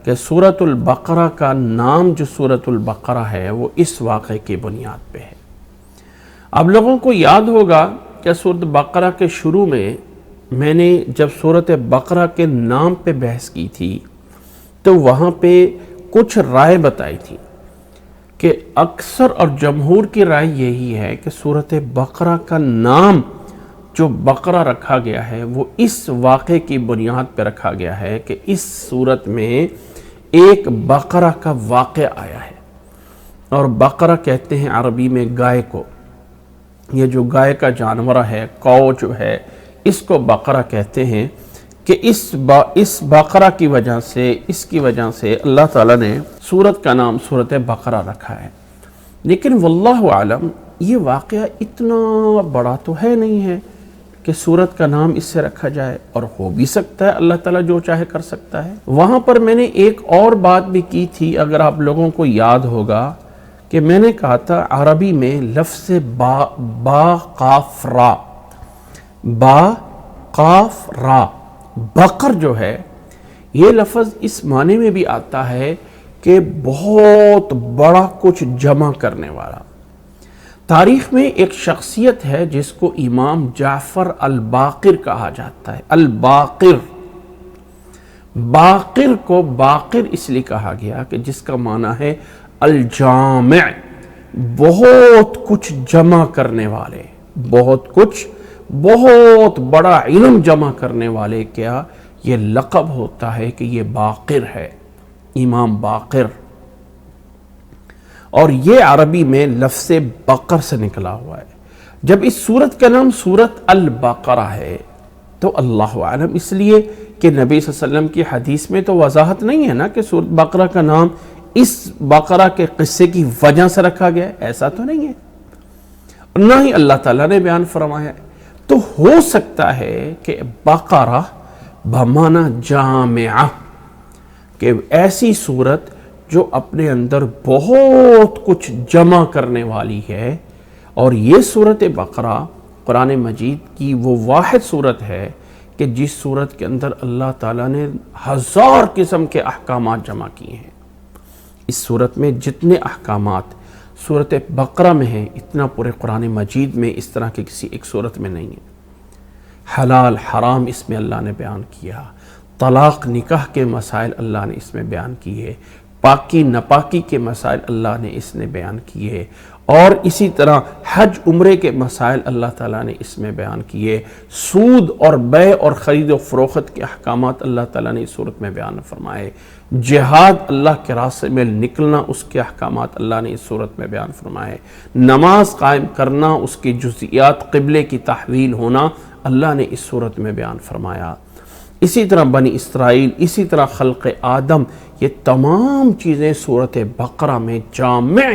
کہ سورۃ البقرہ کا نام جو سورۃ البقرہ ہے وہ اس واقعے کی بنیاد پہ ہے۔ اب لوگوں کو یاد ہوگا کہ سورۃ بقرہ کے شروع میں نے جب سورۃ بقرہ کے نام پہ بحث کی تھی تو وہاں پہ کچھ رائے بتائی تھی کہ اکثر اور جمہور کی رائے یہی ہے کہ سورۃ بقرہ کا نام جو بقرہ رکھا گیا ہے وہ اس واقعے کی بنیاد پہ رکھا گیا ہے کہ اس سورت میں ایک بقرہ کا واقعہ آیا ہے، اور بقرہ کہتے ہیں عربی میں گائے کو، یہ جو گائے کا جانور ہے، کو جو ہے، اس کو بقرہ کہتے ہیں، کہ اس بقرہ کی وجہ سے اللہ تعالیٰ نے سورت کا نام سورۃ بقرہ رکھا ہے۔ لیکن واللہ عالم یہ واقعہ اتنا بڑا تو ہے نہیں ہے کہ سورت کا نام اس سے رکھا جائے، اور ہو بھی سکتا ہے، اللہ تعالیٰ جو چاہے کر سکتا ہے۔ وہاں پر میں نے ایک اور بات بھی کی تھی، اگر آپ لوگوں کو یاد ہوگا، کہ میں نے کہا تھا عربی میں لفظ با قاف را، با قاف را، بقر جو ہے یہ لفظ اس معنی میں بھی آتا ہے کہ بہت بڑا کچھ جمع کرنے والا۔ تاریخ میں ایک شخصیت ہے جس کو امام جعفر الباقر کہا جاتا ہے، الباقر۔ باقر کو باقر اس لیے کہا گیا کہ جس کا معنی ہے الجامع، بہت کچھ جمع کرنے والے، بہت بڑا علم جمع کرنے والے، کیا یہ لقب ہوتا ہے کہ یہ باقر ہے، امام باقر۔ اور یہ عربی میں لفظ بقر سے نکلا ہوا ہے۔ جب اس سورت کا نام سورت البقرہ ہے تو اللہ عالم اس لیے کہ نبی صلی اللہ علیہ وسلم کی حدیث میں تو وضاحت نہیں ہے نا کہ سورت بقرہ کا نام اس بقرہ کے قصے کی وجہ سے رکھا گیا ہے، ایسا تو نہیں ہے، نہ ہی اللہ تعالیٰ نے بیان فرمایا ہے۔ تو ہو سکتا ہے کہ بقرہ بمعنی جامعہ، کہ ایسی صورت جو اپنے اندر بہت کچھ جمع کرنے والی ہے، اور یہ صورت بقرہ قرآن مجید کی وہ واحد صورت ہے کہ جس صورت کے اندر اللہ تعالیٰ نے 1000 قسم کے احکامات جمع کیے ہیں۔ اس صورت میں جتنے احکامات صورت بقرہ میں ہیں اتنا پورے قرآن مجید میں اس طرح کی کسی ایک صورت میں نہیں ہے۔ حلال حرام اس میں اللہ نے بیان کیا، طلاق نکاح کے مسائل اللہ نے اس میں بیان کیے، پاکی نپاکی کے مسائل اللہ نے اس نے بیان کیے، اور اسی طرح حج عمرے کے مسائل اللہ تعالیٰ نے اس میں بیان کیے، سود اور بیع اور خرید و فروخت کے احکامات اللہ تعالیٰ نے اس صورت میں بیان فرمائے، جہاد اللہ کے راستے میں نکلنا اس کے احکامات اللہ نے اس صورت میں بیان فرمائے، نماز قائم کرنا، اس کی جزئیات، قبلے کی تحویل ہونا اللہ نے اس صورت میں بیان فرمایا۔ اسی طرح بنی اسرائیل، اسی طرح خلق آدم، یہ تمام چیزیں سورۃ بقرہ میں جامع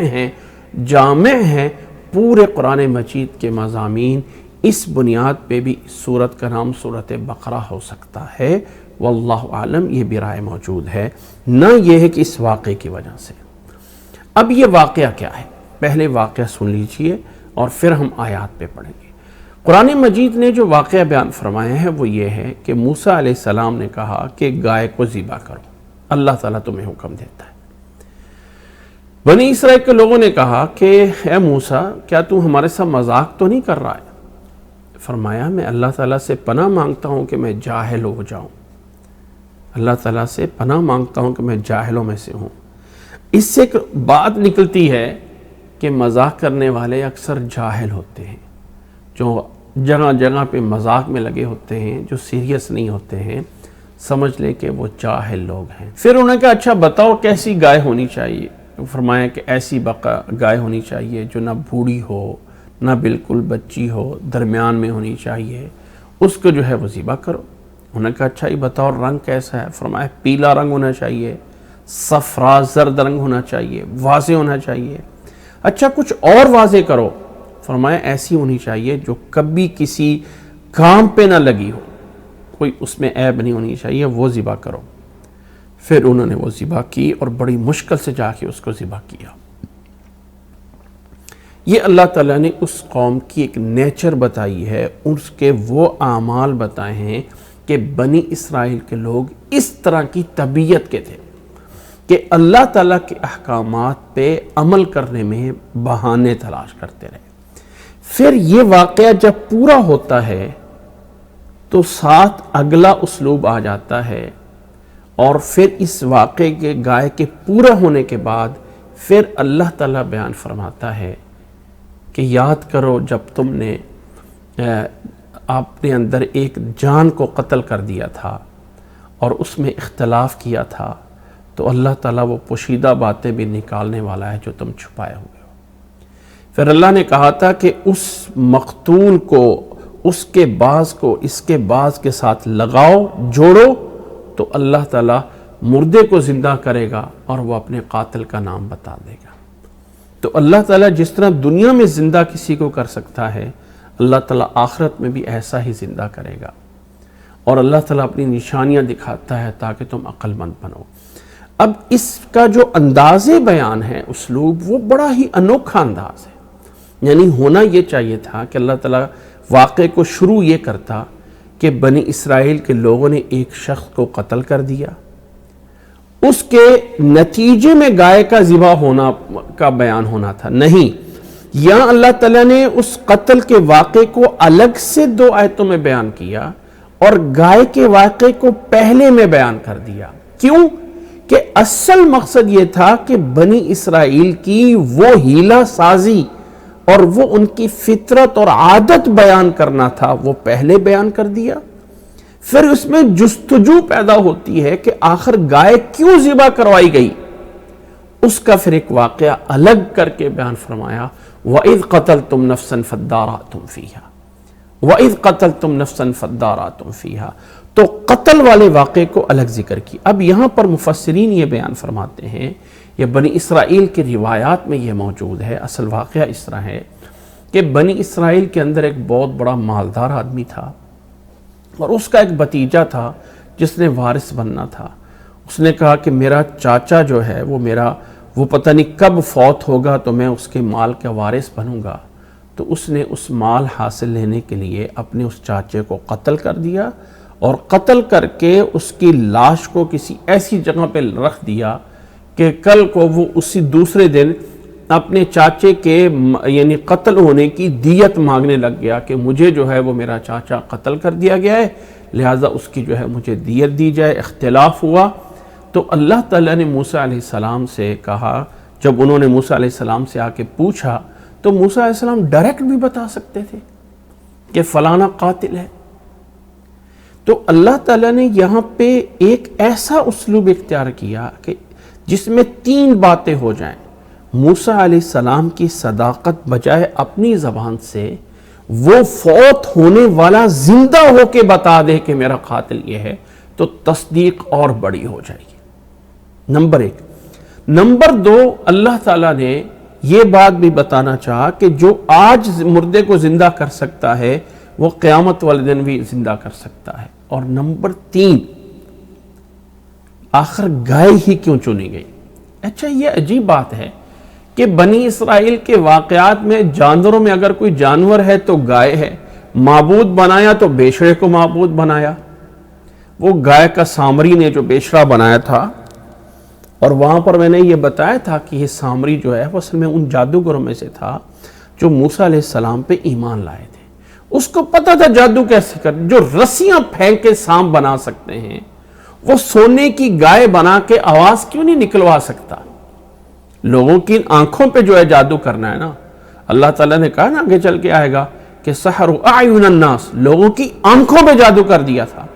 ہیں۔ پورے قرآن مجید کے مضامین اس بنیاد پہ بھی سورت کا نام سورۃ بقرہ ہو سکتا ہے، واللہ عالم یہ بھی رائے موجود ہے، نہ یہ ہے کہ اس واقعے کی وجہ سے۔ اب یہ واقعہ کیا ہے؟ پہلے واقعہ سن لیجئے اور پھر ہم آیات پہ پڑھیں گے۔ قرآن مجید نے جو واقعہ بیان فرمایا ہے وہ یہ ہے کہ موسیٰ علیہ السلام نے کہا کہ گائے کو ذبح کرو، اللہ تعالیٰ تمہیں حکم دیتا ہے۔ بنی اسرائیل کے لوگوں نے کہا کہ اے موسیٰ، کیا تم ہمارے ساتھ مذاق تو نہیں کر رہا ہے؟ فرمایا میں اللہ تعالیٰ سے پناہ مانگتا ہوں کہ میں جاہل ہو جاؤں، اللہ تعالیٰ سے پناہ مانگتا ہوں کہ میں جاہلوں میں سے ہوں۔ اس سے ایک بات نکلتی ہے کہ مذاق کرنے والے اکثر جاہل ہوتے ہیں، جو جگہ جگہ پہ مذاق میں لگے ہوتے ہیں، جو سیریس نہیں ہوتے ہیں، سمجھ لے کہ وہ جاہل لوگ ہیں۔ پھر انہوں نے کہا اچھا بتاؤ کیسی گائے ہونی چاہیے؟ فرمایا کہ ایسی گائے ہونی چاہیے جو نہ بوڑھی ہو نہ بالکل بچی ہو، درمیان میں ہونی چاہیے، اس کو جو ہے وہ ذبح کرو۔ انہوں نے کہا اچھا یہ بتاؤ رنگ کیسا ہے؟ فرمایا پیلا رنگ ہونا چاہیے، صفرا زرد رنگ ہونا چاہیے، واضح ہونا چاہیے۔ اچھا کچھ اور واضح کرو۔ فرمایا ایسی ہونی چاہیے جو کبھی کسی کام پہ نہ لگی ہو، کوئی اس میں عیب نہیں ہونی چاہیے، وہ ذبح کرو۔ پھر انہوں نے وہ ذبح کی اور بڑی مشکل سے جا کے اس کو ذبح کیا۔ یہ اللہ تعالیٰ نے اس قوم کی ایک نیچر بتائی ہے، اس کے وہ اعمال بتائے ہیں کہ بنی اسرائیل کے لوگ اس طرح کی طبیعت کے تھے کہ اللہ تعالیٰ کے احکامات پہ عمل کرنے میں بہانے تلاش کرتے رہے۔ پھر یہ واقعہ جب پورا ہوتا ہے تو ساتھ اگلا اسلوب آ جاتا ہے، اور پھر اس واقعے کے گائے کے پورا ہونے کے بعد پھر اللہ تعالیٰ بیان فرماتا ہے کہ یاد کرو جب تم نے اپنے اندر ایک جان کو قتل کر دیا تھا اور اس میں اختلاف کیا تھا، تو اللہ تعالیٰ وہ پوشیدہ باتیں بھی نکالنے والا ہے جو تم چھپائے ہوئے ہو۔ پھر اللہ نے کہا تھا کہ اس مقتول کو، اس کے بعض کو اس کے بعض کے ساتھ لگاؤ، جوڑو، تو اللہ تعالیٰ مردے کو زندہ کرے گا اور وہ اپنے قاتل کا نام بتا دے گا۔ تو اللہ تعالیٰ جس طرح دنیا میں زندہ کسی کو کر سکتا ہے، اللہ تعالیٰ آخرت میں بھی ایسا ہی زندہ کرے گا، اور اللہ تعالیٰ اپنی نشانیاں دکھاتا ہے تاکہ تم عقل مند بنو۔ اب اس کا جو انداز بیان ہے، اسلوب، وہ بڑا ہی انوکھا انداز ہے۔ یعنی ہونا یہ چاہیے تھا کہ اللہ تعالیٰ واقعے کو شروع یہ کرتا کہ بنی اسرائیل کے لوگوں نے ایک شخص کو قتل کر دیا، اس کے نتیجے میں گائے کا ذبح ہونا کا بیان ہونا تھا۔ نہیں، یہاں اللہ تعالیٰ نے اس قتل کے واقعے کو الگ سے 2 آیتوں میں بیان کیا اور گائے کے واقعے کو پہلے میں بیان کر دیا۔ کیوں؟ کہ اصل مقصد یہ تھا کہ بنی اسرائیل کی وہ ہیلہ سازی اور وہ ان کی فطرت اور عادت بیان کرنا تھا، وہ پہلے بیان کر دیا۔ پھر اس میں جستجو پیدا ہوتی ہے کہ آخر گائے کیوں ذبح کروائی گئی، اس کا پھر ایک واقعہ الگ کر کے بیان فرمایا، وَإِذْ قَتَلْتُمْ نَفْسًا فَادَّارَأْتُمْ فِيهَا، وَإِذْ قَتَلْتُمْ نَفْسًا فَادَّارَأْتُمْ فِيهَا، تو قتل والے واقعے کو الگ ذکر کی۔ اب یہاں پر مفسرین یہ بیان فرماتے ہیں، یہ بنی اسرائیل کی روایات میں یہ موجود ہے، اصل واقعہ اس طرح ہے کہ بنی اسرائیل کے اندر ایک بہت بڑا مالدار آدمی تھا، اور اس کا ایک بھتیجا تھا جس نے وارث بننا تھا۔ اس نے کہا کہ میرا چاچا جو ہے وہ پتہ نہیں کب فوت ہوگا تو میں اس کے مال کا وارث بنوں گا۔ تو اس نے اس مال حاصل لینے کے لیے اپنے اس چاچے کو قتل کر دیا، اور قتل کر کے اس کی لاش کو کسی ایسی جگہ پہ رکھ دیا کہ کل کو وہ اسی دوسرے دن اپنے چاچے کے یعنی قتل ہونے کی دیت مانگنے لگ گیا کہ مجھے جو ہے وہ میرا چاچا قتل کر دیا گیا ہے، لہٰذا اس کی جو ہے مجھے دیت دی جائے۔ اختلاف ہوا تو اللہ تعالیٰ نے موسیٰ علیہ السلام سے کہا، جب انہوں نے موسیٰ علیہ السلام سے آ کے پوچھا تو موسیٰ علیہ السلام ڈائریکٹ بھی بتا سکتے تھے کہ فلانا قاتل ہے۔ تو اللہ تعالیٰ نے یہاں پہ ایک ایسا اسلوب اختیار کیا کہ جس میں 3 باتیں ہو جائیں۔ موسیٰ علیہ السلام کی صداقت بجائے اپنی زبان سے وہ فوت ہونے والا زندہ ہو کے بتا دے کہ میرا قاتل یہ ہے، تو تصدیق اور بڑی ہو جائے گی، نمبر 1۔ نمبر 2، اللہ تعالیٰ نے یہ بات بھی بتانا چاہا کہ جو آج مردے کو زندہ کر سکتا ہے وہ قیامت والے دن بھی زندہ کر سکتا ہے۔ اور نمبر 3، آخر گائے ہی کیوں چنی گئی؟ اچھا، یہ عجیب بات ہے کہ بنی اسرائیل کے واقعات میں جانوروں میں اگر کوئی جانور ہے تو گائے ہے، معبود بنایا تو بیشرے کو معبود بنایا۔ وہ گائے کا سامری نے جو بیشرا بنایا تھا، اور وہاں پر میں نے یہ بتایا تھا کہ یہ سامری جو ہے وہ اصل میں ان جادوگروں میں سے تھا جو موسیٰ علیہ السلام پہ ایمان لائے تھے۔ اس کو پتا تھا جادو کیسے کر، جو رسیاں پھینک کے سانپ بنا سکتے ہیں وہ سونے کی گائے بنا کے آواز کیوں نہیں نکلوا سکتا؟ لوگوں کی آنکھوں پہ جو ہے جادو کرنا ہے نا، اللہ تعالیٰ نے کہا نا آگے چل کے آئے گا کہ سحروا اعین الناس، لوگوں کی آنکھوں پہ جادو کر دیا تھا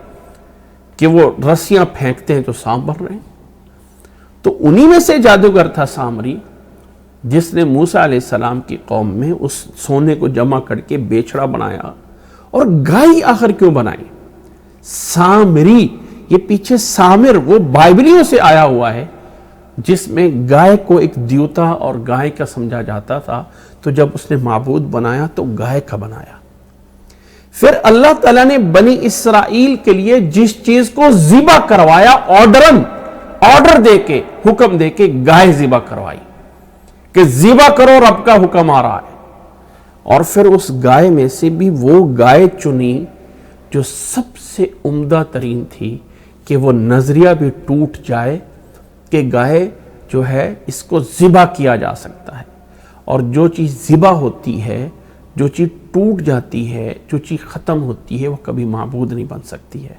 کہ وہ رسیاں پھینکتے ہیں تو سانپ بن رہے ہیں۔ تو انہی میں سے جادوگر تھا سامری، جس نے موسیٰ علیہ السلام کی قوم میں اس سونے کو جمع کر کے بیچڑا بنایا۔ اور گائے آخر کیوں بنائی؟ سامری، یہ پیچھے سامر وہ بائبلیوں سے آیا ہوا ہے جس میں گائے کو ایک دیوتا اور گائے کا سمجھا جاتا تھا، تو جب اس نے معبود بنایا تو گائے کا بنایا۔ پھر اللہ تعالیٰ نے بنی اسرائیل کے لیے جس چیز کو ذبح کروایا آرڈرن، آرڈر دے کے، حکم دے کے گائے ذبح کروائی کہ ذبح کرو، رب کا حکم آ رہا ہے۔ اور پھر اس گائے میں سے بھی وہ گائے چنی جو سب سے عمدہ ترین تھی، کہ وہ نظریہ بھی ٹوٹ جائے کہ گائے جو ہے اس کو ذبح کیا جا سکتا ہے، اور جو چیز ذبح ہوتی ہے، جو چیز ٹوٹ جاتی ہے، جو چیز ختم ہوتی ہے، وہ کبھی معبود نہیں بن سکتی ہے۔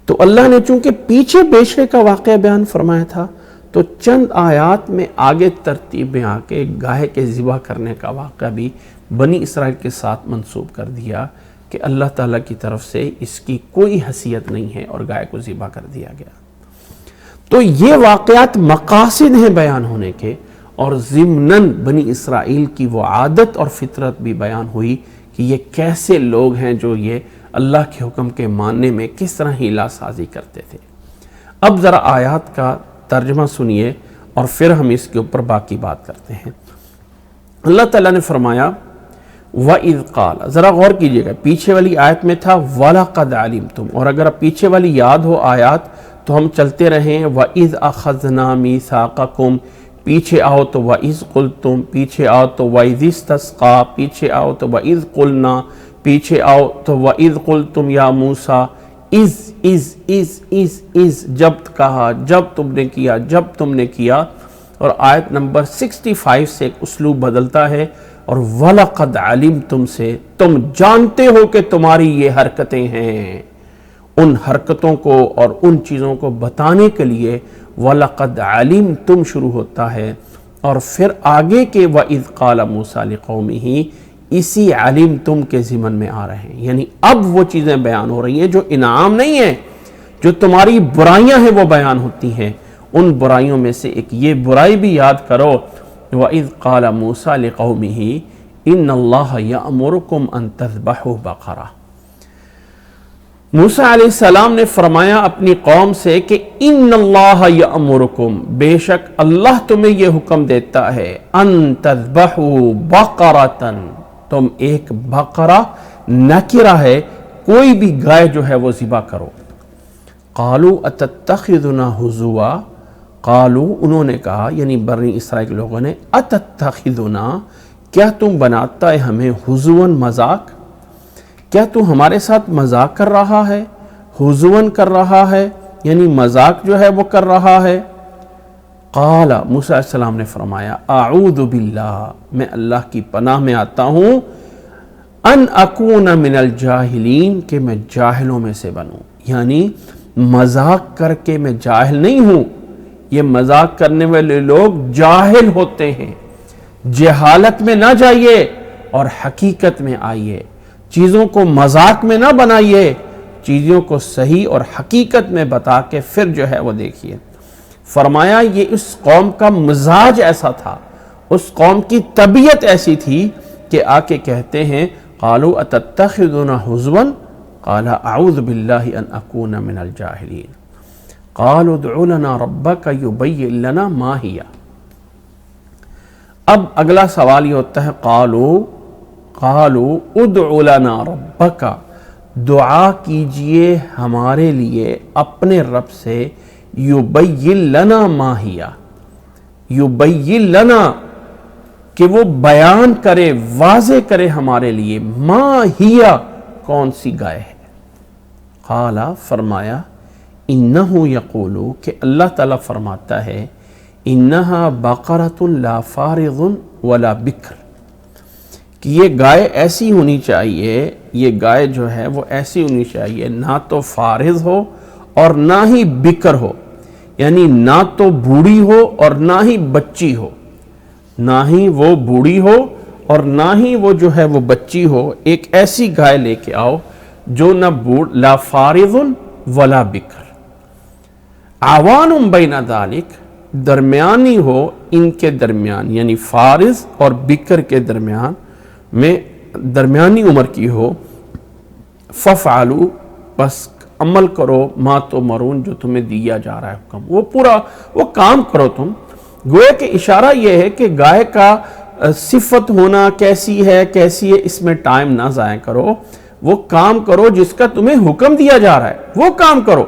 تو اللہ نے چونکہ پیچھے بیچنے کا واقعہ بیان فرمایا تھا، تو چند آیات میں آگے ترتیب میں آ کے گائے کے ذبح کرنے کا واقعہ بھی بنی اسرائیل کے ساتھ منسوب کر دیا کہ اللہ تعالیٰ کی طرف سے اس کی کوئی حیثیت نہیں ہے، اور گائے کو ذبح کر دیا گیا۔ تو یہ واقعات مقاصد ہیں بیان ہونے کے، اور ضمناً بنی اسرائیل کی وہ عادت اور فطرت بھی بیان ہوئی کہ یہ کیسے لوگ ہیں جو یہ اللہ کے حکم کے ماننے میں کس طرح ہیلا سازی کرتے تھے۔ اب ذرا آیات کا ترجمہ سنیے اور پھر ہم اس کے اوپر باقی بات کرتے ہیں۔ اللہ تعالیٰ نے فرمایا وَإِذْ قَالَ، ذرا غور کیجئے گا، پیچھے والی آیت میں تھا وَلَقَدْ عَلِمْتُمْ، اور اگر اب پیچھے والی یاد ہو آیات تو ہم چلتے رہیں وَإِذْ أَخَذْنَا مِيثَاقَكُمْ، پیچھے آؤ تو وَإِذْ قُلْتُمْ، پیچھے آؤ تو وَإِذِ اسْتَسْقَىٰ، پیچھے آؤ تو وَإِذْ قُلْنَا، پیچھے آؤ تو وَإِذْ قُلْتُمْ يَا مُوسَىٰ، از جب کہا، جب تم نے کیا، جب تم نے کیا۔ اور آیت نمبر 65 سے ایک اسلوب بدلتا ہے، اور وَلَقَدْ عَلِمْتُمْ سے تم جانتے ہو کہ تمہاری یہ حرکتیں ہیں۔ ان حرکتوں کو اور ان چیزوں کو بتانے کے لیے وَلَقَدْ عَلِمْتُمْ شروع ہوتا ہے، اور پھر آگے کے وَإِذْ قَالَ مُوسَىٰ لِقَوْمِهِ اسی علمتم کے ضمن میں آ رہے ہیں، یعنی اب وہ چیزیں بیان ہو رہی ہیں جو انعام نہیں ہیں، جو تمہاری برائیاں ہیں وہ بیان ہوتی ہیں۔ ان برائیوں میں سے ایک یہ برائی بھی یاد کرو، وَإِذْ قَالَ مُوسَىٰ لِقَوْمِهِ إِنَّ اللَّهَ يَأْمُرُكُمْ أَن تَذْبَحُوا بَقَرَةً، موسیٰ علیہ السلام نے فرمایا اپنی قوم سے کہ ان اللہ یأمرکم، بے شک اللہ تمہیں یہ حکم دیتا ہے، ان تذبحوا بقرۃ، تم ایک بقرہ نکرہ ہے، کوئی بھی گائے جو ہے وہ ذبح کرو۔ قالوا اتتخذنا ہزوا، قالوا انہوں نے کہا، یعنی بنی اسرائیل کے لوگوں نے، اتتخذنا کیا تم بناتا ہے ہمیں ہزوا، مذاق، کیا تو ہمارے ساتھ مذاق کر رہا ہے، ہزواً کر رہا ہے، یعنی مذاق جو ہے وہ کر رہا ہے۔ قال، موسیٰ علیہ السلام نے فرمایا، اعوذ باللہ، میں اللہ کی پناہ میں آتا ہوں، ان اکون من الجاہلین، کہ میں جاہلوں میں سے بنوں، یعنی مذاق کر کے میں جاہل نہیں ہوں۔ یہ مذاق کرنے والے لوگ جاہل ہوتے ہیں، جہالت میں نہ جائیے اور حقیقت میں آئیے، چیزوں کو مذاق میں نہ بنائیے، چیزوں کو صحیح اور حقیقت میں بتا کے پھر جو ہے وہ دیکھیے۔ فرمایا یہ اس قوم کا مزاج ایسا تھا، اس قوم کی طبیعت ایسی تھی کہ آ کے کہتے ہیں قالوا اتتخذنا ہزوا قال اعوذ باللہ ان اکون من الجاہلین، قالوا ادع لنا ربک یبین لنا ما ہی۔ اب اگلا سوال یہ ہوتا ہے، قالوا ادع لنا ربک، دعا کیجئے ہمارے لیے اپنے رب سے، یبین لنا ما ہی، یبین لنا کہ وہ بیان کرے، واضح کرے ہمارے لیے، ما ہی کون سی گائے ہے۔ قال، فرمایا، انہو یقولو، کہ اللہ تعالیٰ فرماتا ہے، انہا بقرۃ لا فارض ولا بکر، کہ یہ گائے ایسی ہونی چاہیے، یہ گائے جو ہے وہ ایسی ہونی چاہیے، نہ تو فارض ہو اور نہ ہی بکر ہو، یعنی نہ تو بوڑھی ہو اور نہ ہی بچی ہو، نہ ہی وہ بوڑھی ہو اور نہ ہی وہ جو ہے وہ بچی ہو، ایک ایسی گائے لے کے آؤ جو نہ لا فارض ولا بکر، عوان بین ذالک، درمیانی ہو ان کے درمیان، یعنی فارض اور بکر کے درمیان میں درمیانی عمر کی ہو، ففعلوا، بس عمل کرو، ما تؤمرون، جو تمہیں دیا جا رہا ہے حکم، وہ پورا وہ کام کرو تم۔ گویا کہ اشارہ یہ ہے کہ گائے کا صفت ہونا کیسی ہے اس میں ٹائم نہ ضائع کرو، وہ کام کرو جس کا تمہیں حکم دیا جا رہا ہے، وہ کام کرو۔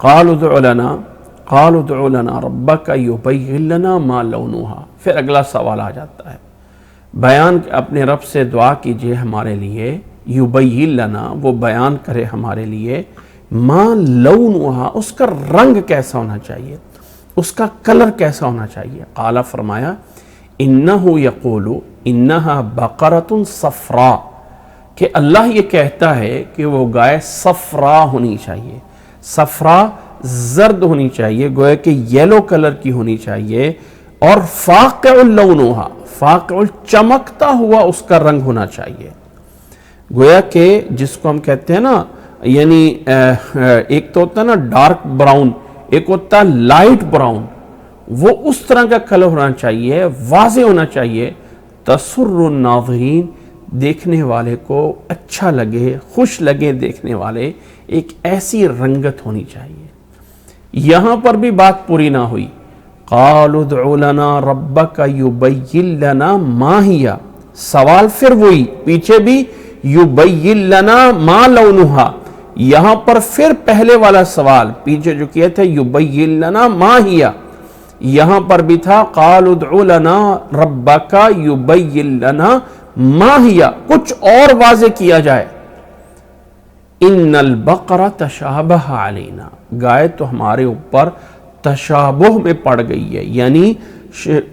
قالوا ادع لنا ربک یبین لنا ما لونها، پھر اگلا سوال آ جاتا ہے، بیان اپنے رب سے دعا کیجئے ہمارے لیے، یبین لنا وہ بیان کرے ہمارے لیے، ما لونها اس کا رنگ کیسا ہونا چاہیے، اس کا کلر کیسا ہونا چاہیے۔ قال فرمایا انہ یقول انہا بقرۃ صفراء، کہ اللہ یہ کہتا ہے کہ وہ گائے صفراء ہونی چاہیے، صفراء زرد ہونی چاہیے، گویا کہ یلو کلر کی ہونی چاہیے، اور فاقع لونها، فاقع چمکتا ہوا اس کا رنگ ہونا چاہیے، گویا کہ جس کو ہم کہتے ہیں نا، یعنی ایک تو ہوتا ہے نا ڈارک براؤن، ایک ہوتا ہے لائٹ براؤن، وہ اس طرح کا کلر ہونا چاہیے، واضح ہونا چاہیے، تسر الناظرین دیکھنے والے کو اچھا لگے، خوش لگے دیکھنے والے، ایک ایسی رنگت ہونی چاہیے۔ یہاں پر بھی بات پوری نہ ہوئی، قالوا ادع لنا ربک یبین لنا ما ہی، سوال پھر وہی، پیچھے بھی یبین لنا ما لونها، یہاں پر پھر پہلے والا سوال پیچھے جو کیا تھا یبین لنا ما ہی، یہاں پر بھی تھا قالوا ادع لنا ربک یبین لنا ما ہی، کچھ اور واضح کیا جائے۔ ان البقرہ تشابہ علینا، گائے تو ہمارے اوپر تشابہ میں پڑ گئی ہے، یعنی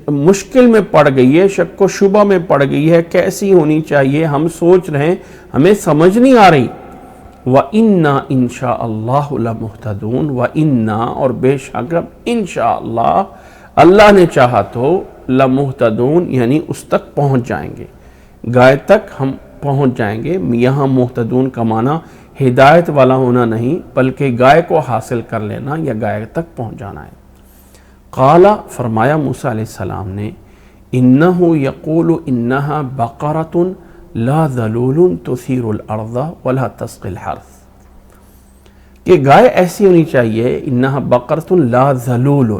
مشکل میں پڑ گئی ہے، شک و شبہ میں پڑ گئی ہے، کیسی ہونی چاہیے، ہم سوچ رہے ہیں، ہمیں سمجھ نہیں آ رہی۔ وَإِنَّا إِنشَاءَ اللَّهُ لَمُهْتَدُونَ، وَإِنَّا اور بے شک انشاءاللہ اللہ نے چاہا تو لَمُهْتَدُونَ یعنی اس تک پہنچ جائیں گے، گائے تک ہم پہنچ جائیں گے۔ یہاں مہتدون کا معنی ہدایت والا ہونا نہیں، بلکہ گائے کو حاصل کر لینا یا گائے تک پہنچ جانا ہے۔ قال فرمایا موسیٰ علیہ السلام نے انہو یقول انہا بقرۃ لا ذلول تثیر الارض ولا تسقی الحرث، کہ گائے ایسی ہونی چاہیے، انہا بقرۃ لا ذلول،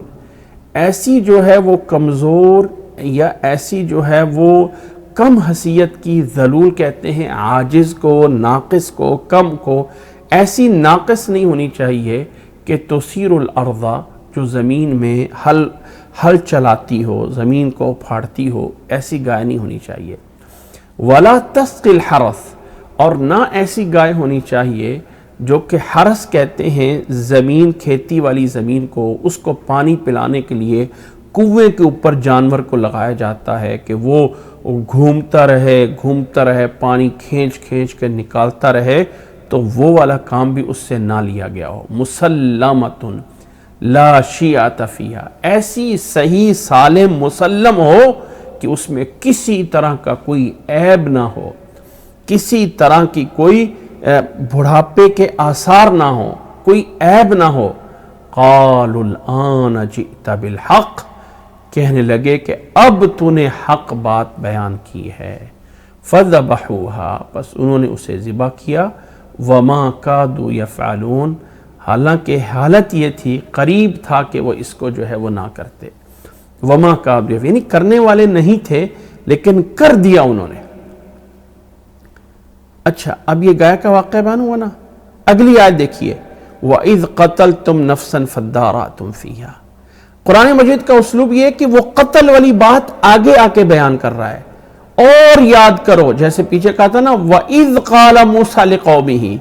ایسی جو ہے وہ کمزور یا ایسی جو ہے وہ کم حیثیت کی، ذلول کہتے ہیں عاجز کو، ناقص کو، کم کو، ایسی ناقص نہیں ہونی چاہیے کہ تثیر الارض جو زمین میں ہل چلاتی ہو، زمین کو پھاڑتی ہو، ایسی گائے نہیں ہونی چاہیے۔ ولا تسقی الحرث، اور نہ ایسی گائے ہونی چاہیے جو کہ حرث کہتے ہیں زمین، کھیتی والی زمین کو، اس کو پانی پلانے کے لیے کنویں کے اوپر جانور کو لگایا جاتا ہے کہ وہ گھومتا رہے، پانی کھینچ کے نکالتا رہے، تو وہ والا کام بھی اس سے نہ لیا گیا ہو۔ مسلمۃ لا شیعۃ فیہا، ایسی صحیح سالم مسلم ہو کہ اس میں کسی طرح کا کوئی عیب نہ ہو، کسی طرح کی کوئی بڑھاپے کے آثار نہ ہو، کوئی عیب نہ ہو۔ قالوا الآن جئت بالحق، کہنے لگے کہ اب تو نے حق بات بیان کی ہے۔ فذبحوها، پس انہوں نے اسے ذبح کیا۔ وما کادوا یفعلون، حالانکہ حالت یہ تھی، قریب تھا کہ وہ اس کو جو ہے وہ نہ کرتے۔ وما کادوا یعنی کرنے والے نہیں تھے، لیکن کر دیا انہوں نے۔ اچھا، اب یہ گائے کا واقعہ بیان ہوا نا، اگلی آیت دیکھیے، وَإِذْ قَتَلْتُمْ نَفْسًا فَادَّارَأْتُمْ فِيهَا، قرآن مجید کا اسلوب یہ ہے کہ وہ قتل والی بات آگے آ کے بیان کر رہا ہے، اور یاد کرو، جیسے پیچھے کہا تھا نا وَإِذْ قَالَ مُوسَىٰ لِقَوْمِهِ،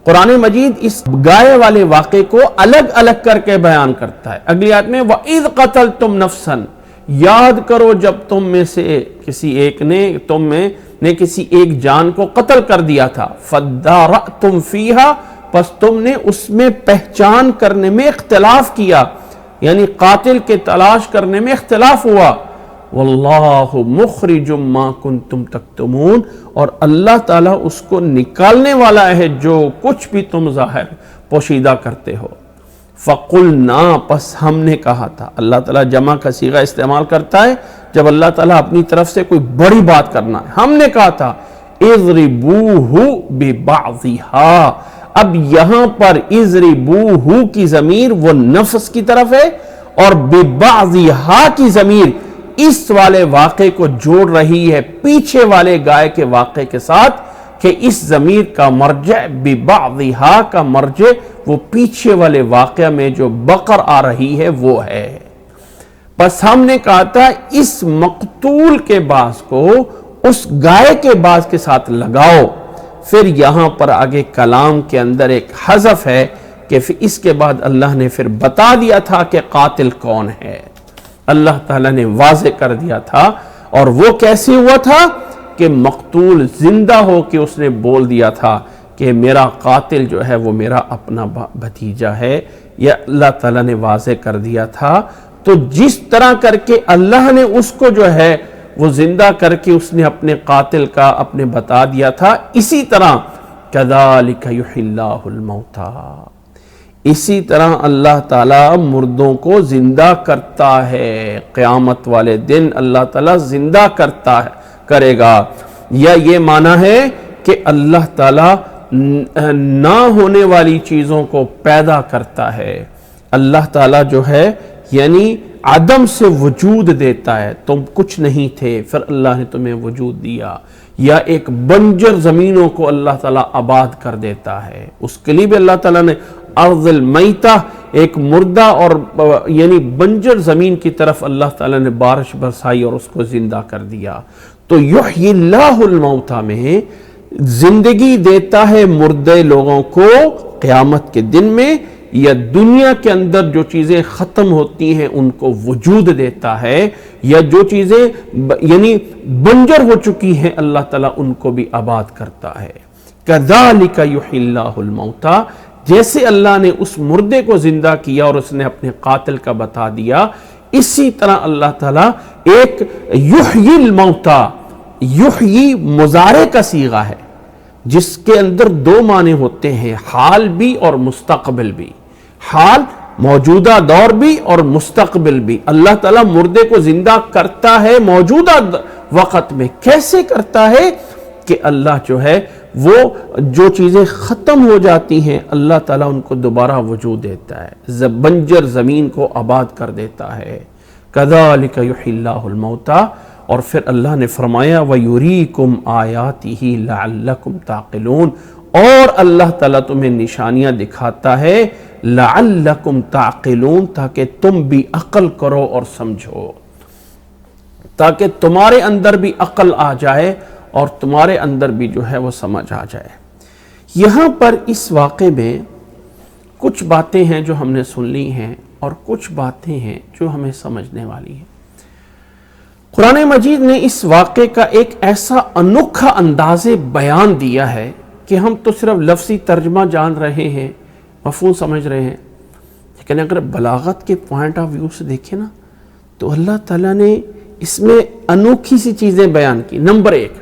قرآن مجید اس گائے والے واقعے کو الگ الگ کر کے بیان کرتا ہے۔ اگلی آیت میں وَإِذْ قَتَلْتُمْ نَفْسًا، یاد کرو جب تم میں سے کسی ایک نے کسی ایک جان کو قتل کر دیا تھا، فَادَّارَأْتُمْ فِيهَا، پس تم نے اس میں پہچان کرنے میں اختلاف کیا، یعنی قاتل کے تلاش کرنے میں اختلاف ہوا۔ واللہ مخرج ما کنتم تکتمون، اور اللہ تعالیٰ اس کو نکالنے والا ہے جو کچھ بھی تم ظاہر پوشیدہ کرتے ہو۔ فقلنا، پس ہم نے کہا تھا، اللہ تعالیٰ جمع کا صیغہ استعمال کرتا ہے جب اللہ تعالیٰ اپنی طرف سے کوئی بڑی بات کرنا ہے۔ ہم نے کہا تھا اضربوہ ببعضھا، اب یہاں پر اضربوہ کی ضمیر وہ نفس کی طرف ہے، اور ببعضھا کی ضمیر اس والے واقعے کو جوڑ رہی ہے پیچھے والے گائے کے واقعے کے ساتھ، کہ اس ضمیر کا مرجع ببعضھا کا مرجع وہ پیچھے والے واقعہ میں جو بقر آ رہی ہے وہ ہے. بس ہم نے کہا تھا اس مقتول کے باز کو اس گائے کے باز کے ساتھ لگاؤ. پھر یہاں پر آگے کلام کے اندر ایک حذف ہے کہ اس کے بعد اللہ نے پھر بتا دیا تھا کہ قاتل کون ہے. اللہ تعالیٰ نے واضح کر دیا تھا. اور وہ کیسے ہوا تھا کہ مقتول زندہ ہو کے اس نے بول دیا تھا کہ میرا قاتل جو ہے وہ میرا اپنا بھتیجا ہے. یہ اللہ تعالیٰ نے واضح کر دیا تھا. تو جس طرح کر کے اللہ نے اس کو جو ہے وہ زندہ کر کے اس نے اپنے قاتل کا اپنے بتا دیا تھا، اسی طرح کذالک یحیی اللہ الموتیٰ، اسی طرح اللہ تعالیٰ مردوں کو زندہ کرتا ہے. قیامت والے دن اللہ تعالیٰ زندہ کرے گا. یا یہ معنی ہے کہ اللہ تعالیٰ نہ ہونے والی چیزوں کو پیدا کرتا ہے. اللہ تعالیٰ جو ہے یعنی عدم سے وجود دیتا ہے. تم کچھ نہیں تھے، پھر اللہ نے تمہیں وجود دیا. یا ایک بنجر زمینوں کو اللہ تعالیٰ آباد کر دیتا ہے. اس کے لیے بھی اللہ تعالیٰ نے ارض المیتہ، ایک مردہ اور یعنی بنجر زمین کی طرف اللہ تعالیٰ نے بارش برسائی اور اس کو زندہ کر دیا. تو یحیی اللہ الموتیٰ میں زندگی دیتا ہے مردے لوگوں کو قیامت کے دن میں، یا دنیا کے اندر جو چیزیں ختم ہوتی ہیں ان کو وجود دیتا ہے، یا جو چیزیں یعنی بنجر ہو چکی ہیں اللہ تعالیٰ ان کو بھی آباد کرتا ہے. کذالک یحیی اللہ الموتیٰ، جیسے اللہ نے اس مردے کو زندہ کیا اور اس نے اپنے قاتل کا بتا دیا، اسی طرح اللہ تعالیٰ ایک یحیی الموتیٰ، یحیی مضارع کا صیغہ ہے جس کے اندر دو معنی ہوتے ہیں، حال بھی اور مستقبل بھی. حال موجودہ دور بھی اور مستقبل بھی. اللہ تعالیٰ مردے کو زندہ کرتا ہے موجودہ وقت میں. کیسے کرتا ہے کہ اللہ جو ہے وہ جو چیزیں ختم ہو جاتی ہیں اللہ تعالیٰ ان کو دوبارہ وجود دیتا ہے، بنجر زمین کو آباد کر دیتا ہے. کذالک یحیی اللہ الموتیٰ. اور پھر اللہ نے فرمایا وَيُرِيكُمْ آیَاتِهِ لَعَلَّكُمْ تَعْقِلُونَ، اور اللہ تعالیٰ تمہیں نشانیاں دکھاتا ہے لَعَلَّكُمْ تَعْقِلُونَ، تاکہ تم بھی عقل کرو اور سمجھو، تاکہ تمہارے اندر بھی عقل آ جائے اور تمہارے اندر بھی جو ہے وہ سمجھ آ جائے. یہاں پر اس واقعے میں کچھ باتیں ہیں جو ہم نے سن لی ہیں اور کچھ باتیں ہیں جو ہمیں سمجھنے والی ہیں. قرآن مجید نے اس واقعے کا ایک ایسا انوکھا انداز بیان دیا ہے کہ ہم تو صرف لفظی ترجمہ جان رہے ہیں، مفہوم سمجھ رہے ہیں، لیکن اگر بلاغت کے پوائنٹ آف ویو سے دیکھیں نا تو اللہ تعالیٰ نے اس میں انوکھی سی چیزیں بیان کی. نمبر 1،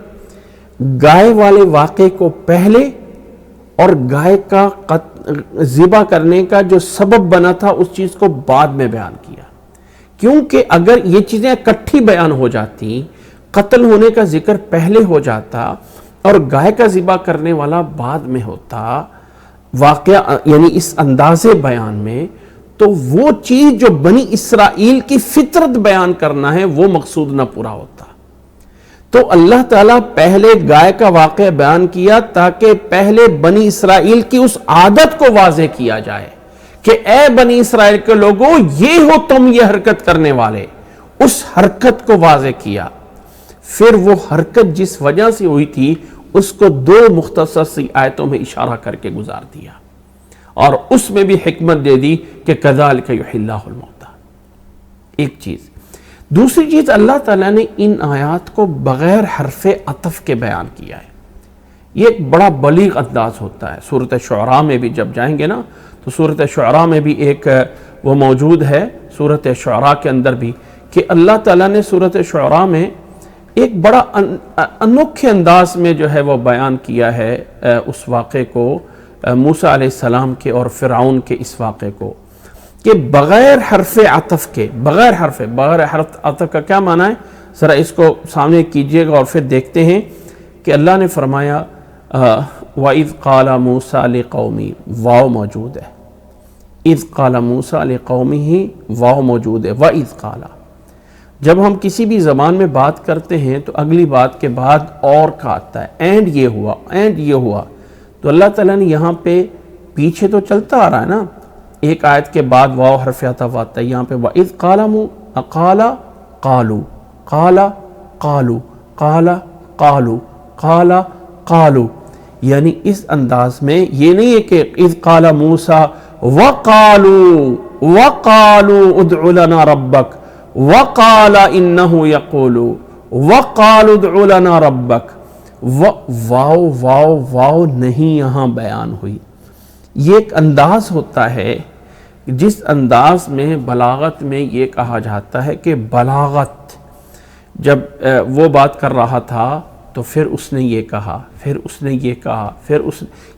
گائے والے واقعے کو پہلے اور گائے کا ذبح کرنے کا جو سبب بنا تھا اس چیز کو بعد میں بیان کیا. کیونکہ اگر یہ چیزیں اکٹھی بیان ہو جاتی، قتل ہونے کا ذکر پہلے ہو جاتا اور گائے کا ذبح کرنے والا بعد میں ہوتا واقعہ یعنی اس انداز بیان میں، تو وہ چیز جو بنی اسرائیل کی فطرت بیان کرنا ہے وہ مقصود نہ پورا ہوتا. تو اللہ تعالیٰ پہلے گائے کا واقعہ بیان کیا تاکہ پہلے بنی اسرائیل کی اس عادت کو واضح کیا جائے کہ اے بنی اسرائیل کے لوگوں یہ ہو تم یہ حرکت کرنے والے. اس حرکت کو واضح کیا. پھر وہ حرکت جس وجہ سے ہوئی تھی اس کو 2 مختصر سی آیتوں میں اشارہ کر کے گزار دیا، اور اس میں بھی حکمت دے دی کہ کذالک یحیی اللہ الموتیٰ. ایک چیز. دوسری چیز، اللہ تعالیٰ نے ان آیات کو بغیر حرف عطف کے بیان کیا ہے. یہ ایک بڑا بلیغ انداز ہوتا ہے. سورۃ شعراء میں بھی جب جائیں گے نا تو سورۃ شعراء میں بھی ایک وہ موجود ہے، سورۃ شعراء کے اندر بھی، کہ اللہ تعالیٰ نے سورۃ شعراء میں ایک بڑا انوکھے انداز میں جو ہے وہ بیان کیا ہے اس واقعے کو، موسیٰ علیہ السلام کے اور فرعون کے اس واقعے کو، کہ بغیر حرف عطف کے، بغیر حرف عطف کا کیا معنی ہے؟ ذرا اس کو سامنے کیجئے گا اور پھر دیکھتے ہیں کہ اللہ نے فرمایا وَإِذْ قَالَ مُوسَىٰ لِقَوْمِهِ، واو موجود ہے. اِذْ قَالَ مُوسَىٰ لِقَوْمِهِ واو موجود ہے. وَإِذْ قَالَ، جب ہم کسی بھی زبان میں بات کرتے ہیں تو اگلی بات کے بعد اور کا آتا ہے، اینڈ یہ ہوا، اینڈ یہ ہوا. تو اللہ تعالیٰ نے یہاں پہ پیچھے تو چلتا آ رہا ہے نا، ایک آیت کے بعد واو حرف عطف آتا ہے. یہاں پہ وَإِذْ قَالَ قَالُوا قَالَ قَالُوا قَالَ قَالُوا قَالَ قَالُوا، یعنی اس انداز میں یہ نہیں ہے کہ اذ قال موسیٰ وَقَالُوا ادْعُ لَنَا رَبَّكَ وَقَالَ إِنَّهُ يَقُولُ وَقَالُوا ادْعُ لَنَا رَبَّكَ. واو نہیں یہاں بیان ہوئی. یہ ایک انداز ہوتا ہے جس انداز میں بلاغت میں یہ کہا جاتا ہے کہ بلاغت، جب وہ بات کر رہا تھا تو پھر اس نے یہ کہا، پھر اس نے یہ کہا، پھر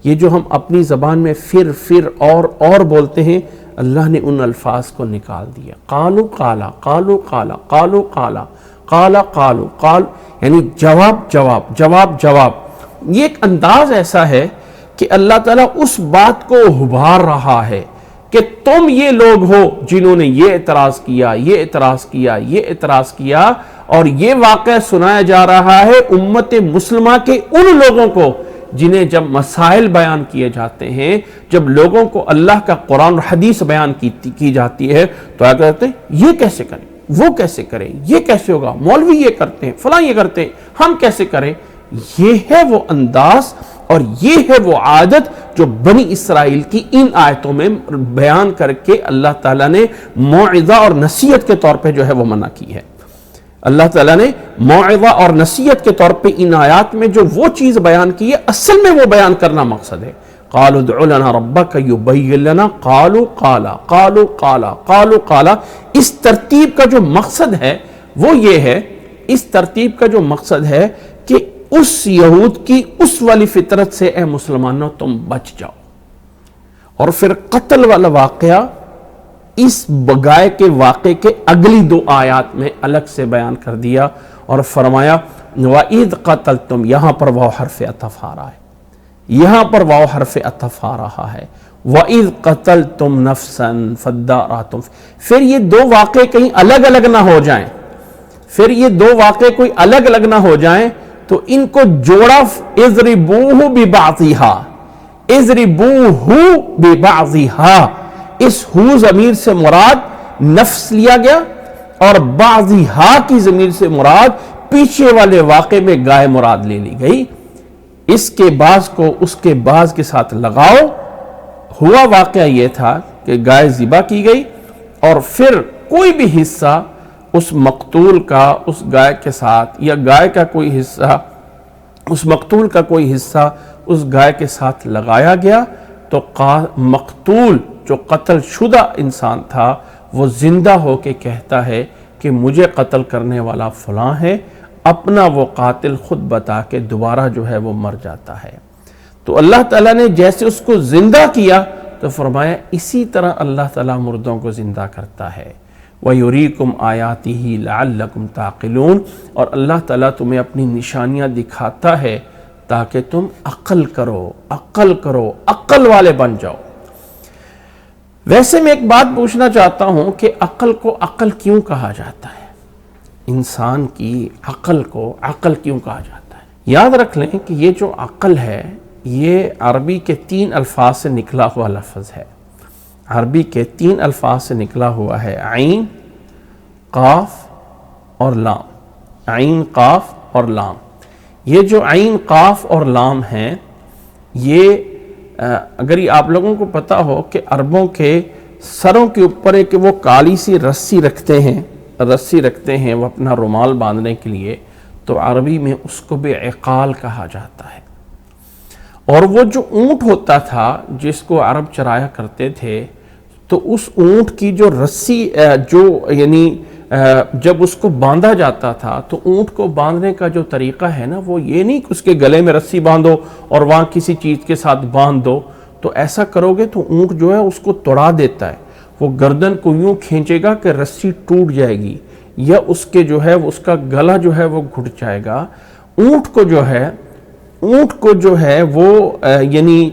یہ جو ہم اپنی زبان میں پھر اور بولتے ہیں، اللہ نے ان الفاظ کو نکال دیا. قالو قالا، قالو قالا، قالو قالا، قالا قالو، قال، یعنی جواب. یہ ایک انداز ایسا ہے کہ اللہ تعالیٰ اس بات کو ابھار رہا ہے کہ تم یہ لوگ ہو جنہوں نے یہ اعتراض کیا، یہ اعتراض کیا، یہ اعتراض کیا، اور یہ واقعہ سنایا جا رہا ہے امت مسلمہ کے ان لوگوں کو جنہیں جب مسائل بیان کیے جاتے ہیں، جب لوگوں کو اللہ کا قرآن اور حدیث بیان کی جاتی ہے تو آگے کہتے ہیں یہ کیسے کریں، وہ کیسے کریں، یہ کیسے ہوگا، مولوی یہ کرتے ہیں، فلاں یہ کرتے ہیں، ہم کیسے کریں. یہ ہے وہ انداز اور یہ ہے وہ عادت جو بنی اسرائیل کی ان آیتوں میں بیان کر کے اللہ تعالیٰ نے موعظہ اور نصیحت کے طور پہ جو ہے وہ منع کی ہے. اللہ تعالیٰ نے موعظہ اور نصیحت کے طور پہ ان آیات میں جو وہ چیز بیان کی ہے، اصل میں وہ بیان کرنا مقصد ہے. قالوا ادع لنا ربک یبین لنا، قالوا قالا، قالوا قالا، قالوا قالا. اس ترتیب کا جو مقصد ہے وہ یہ ہے، اس ترتیب کا جو مقصد ہے کہ اس یہود کی اس والی فطرت سے اے مسلمانوں تم بچ جاؤ. اور پھر قتل والا واقعہ اس گائے کے واقعے کے اگلی 2 آیات میں الگ سے بیان کر دیا اور فرمایا وَإِذْ قَتَلْتُمْ، یہاں پر واو حرف عطف آ رہا ہے، یہاں پر واو حرف عطف آ رہا ہے. وَإِذْ قَتَلْتُمْ نَفْسًا فَادَّارَأْتُمْ. پھر یہ 2 واقعے کہیں الگ الگ نہ ہو جائیں، پھر یہ 2 واقعے کوئی الگ الگ نہ ہو جائیں تو ان کو جوڑا اضربوہ ببعضها، اضربوہ ببعضها. اس ہو ضمیر سے مراد نفس لیا گیا اور بعضها کی ضمیر سے مراد پیچھے والے واقعے میں گائے مراد لے لی گئی. اس کے بعض کو اس کے بعض کے ساتھ لگاؤ. ہوا واقعہ یہ تھا کہ گائے ذبح کی گئی اور پھر کوئی بھی حصہ اس مقتول کا اس گائے کے ساتھ، یا گائے کا کوئی حصہ اس مقتول کا کوئی حصہ اس گائے کے ساتھ لگایا گیا تو مقتول جو قتل شدہ انسان تھا وہ زندہ ہو کے کہتا ہے کہ مجھے قتل کرنے والا فلاں ہے، اپنا وہ قاتل خود بتا کے دوبارہ جو ہے وہ مر جاتا ہے. تو اللہ تعالیٰ نے جیسے اس کو زندہ کیا تو فرمایا اسی طرح اللہ تعالیٰ مردوں کو زندہ کرتا ہے. وَيُرِيكُمْ آيَاتِهِ لَعَلَّكُمْ تَعْقِلُونَ، اور اللہ تعالیٰ تمہیں اپنی نشانیاں دکھاتا ہے تاکہ تم عقل کرو، عقل والے بن جاؤ. ویسے میں ایک بات پوچھنا چاہتا ہوں کہ عقل کو عقل کیوں کہا جاتا ہے؟ انسان کی عقل کو عقل کیوں کہا جاتا ہے؟ یاد رکھ لیں کہ یہ جو عقل ہے یہ عربی کے 3 الفاظ سے نکلا ہوا لفظ ہے. عربی کے 3 الفاظ سے نکلا ہوا ہے، عین، قاف اور لام. عین، قاف اور لام. یہ جو عین، قاف اور لام ہیں، یہ اگر یہ آپ لوگوں کو پتا ہو کہ عربوں کے سروں کے اوپر ہے کہ وہ کالی سی رسی رکھتے ہیں وہ اپنا رومال باندھنے کے لیے، تو عربی میں اس کو بھی عقال کہا جاتا ہے. اور وہ جو اونٹ ہوتا تھا جس کو عرب چرایا کرتے تھے، تو اس اونٹ کی جو رسی یعنی جب اس کو باندھا جاتا تھا تو اونٹ کو باندھنے کا جو طریقہ ہے نا، وہ یہ نہیں کہ اس کے گلے میں رسی باندھو اور وہاں کسی چیز کے ساتھ باندھ دو. تو ایسا کرو گے تو اونٹ جو ہے اس کو توڑا دیتا ہے، وہ گردن کو یوں کھینچے گا کہ رسی ٹوٹ جائے گی، یا اس کے جو ہے اس کا گلا جو ہے وہ گھٹ جائے گا. اونٹ کو جو ہے وہ یعنی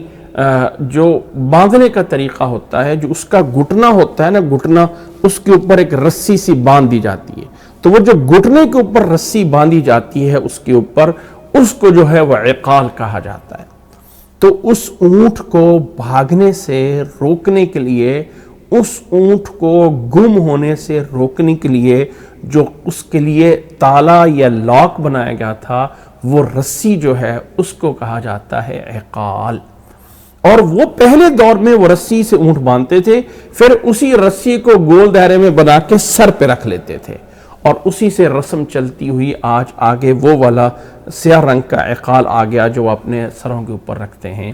جو باندھنے کا طریقہ ہوتا ہے، جو اس کا گھٹنا ہوتا ہے نا، گھٹنا اس کے اوپر ایک رسی سی باندھ دی جاتی ہے. تو وہ جو گھٹنے کے اوپر رسی باندھی جاتی ہے اس کے اوپر، اس کو جو ہے وہ عقال کہا جاتا ہے۔ تو اس اونٹ کو بھاگنے سے روکنے کے لیے، اس اونٹ کو گم ہونے سے روکنے کے لیے جو اس کے لیے تالا یا لاک بنایا گیا تھا، وہ رسی جو ہے اس کو کہا جاتا ہے عقال۔ اور وہ پہلے دور میں وہ رسی سے اونٹ باندھتے تھے، پھر اسی رسی کو گول دائرے میں بنا کے سر پہ رکھ لیتے تھے، اور اسی سے رسم چلتی ہوئی آج آگے وہ والا سیاہ رنگ کا عقال آ گیا جو اپنے سروں کے اوپر رکھتے ہیں۔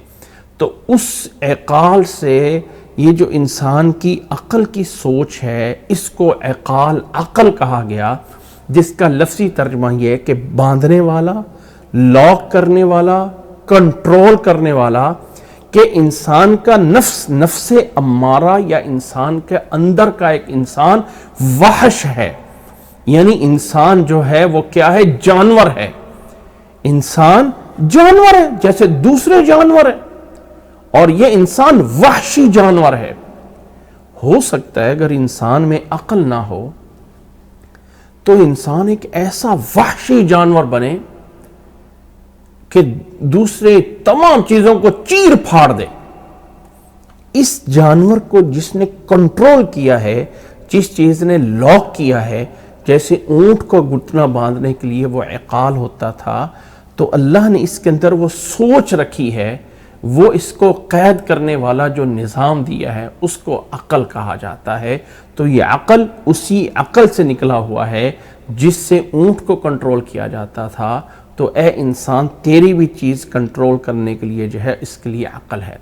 تو اس عقال سے یہ جو انسان کی عقل کی سوچ ہے، اس کو عقل کہا گیا، جس کا لفظی ترجمہ یہ ہے کہ باندھنے والا، لاک کرنے والا، کنٹرول کرنے والا، کہ انسان کا نفس امارہ یا انسان کے اندر کا ایک انسان وحش ہے، یعنی انسان جو ہے وہ کیا ہے؟ جانور ہے۔ انسان جانور ہے جیسے دوسرے جانور ہیں، اور یہ انسان وحشی جانور ہے۔ ہو سکتا ہے اگر انسان میں عقل نہ ہو تو انسان ایک ایسا وحشی جانور بنے کہ دوسرے تمام چیزوں کو چیر پھاڑ دے۔ اس جانور کو جس نے کنٹرول کیا ہے، جس چیز نے لاک کیا ہے، جیسے اونٹ کو گھٹنا باندھنے کے لیے وہ عقال ہوتا تھا، تو اللہ نے اس کے اندر وہ سوچ رکھی ہے، وہ اس کو قید کرنے والا جو نظام دیا ہے اس کو عقل کہا جاتا ہے۔ تو یہ عقل اسی عقل سے نکلا ہوا ہے جس سے اونٹ کو کنٹرول کیا جاتا تھا۔ تو اے انسان، تیری بھی چیز کنٹرول کرنے کے لیے جو ہے اس کے لیے عقل ہے۔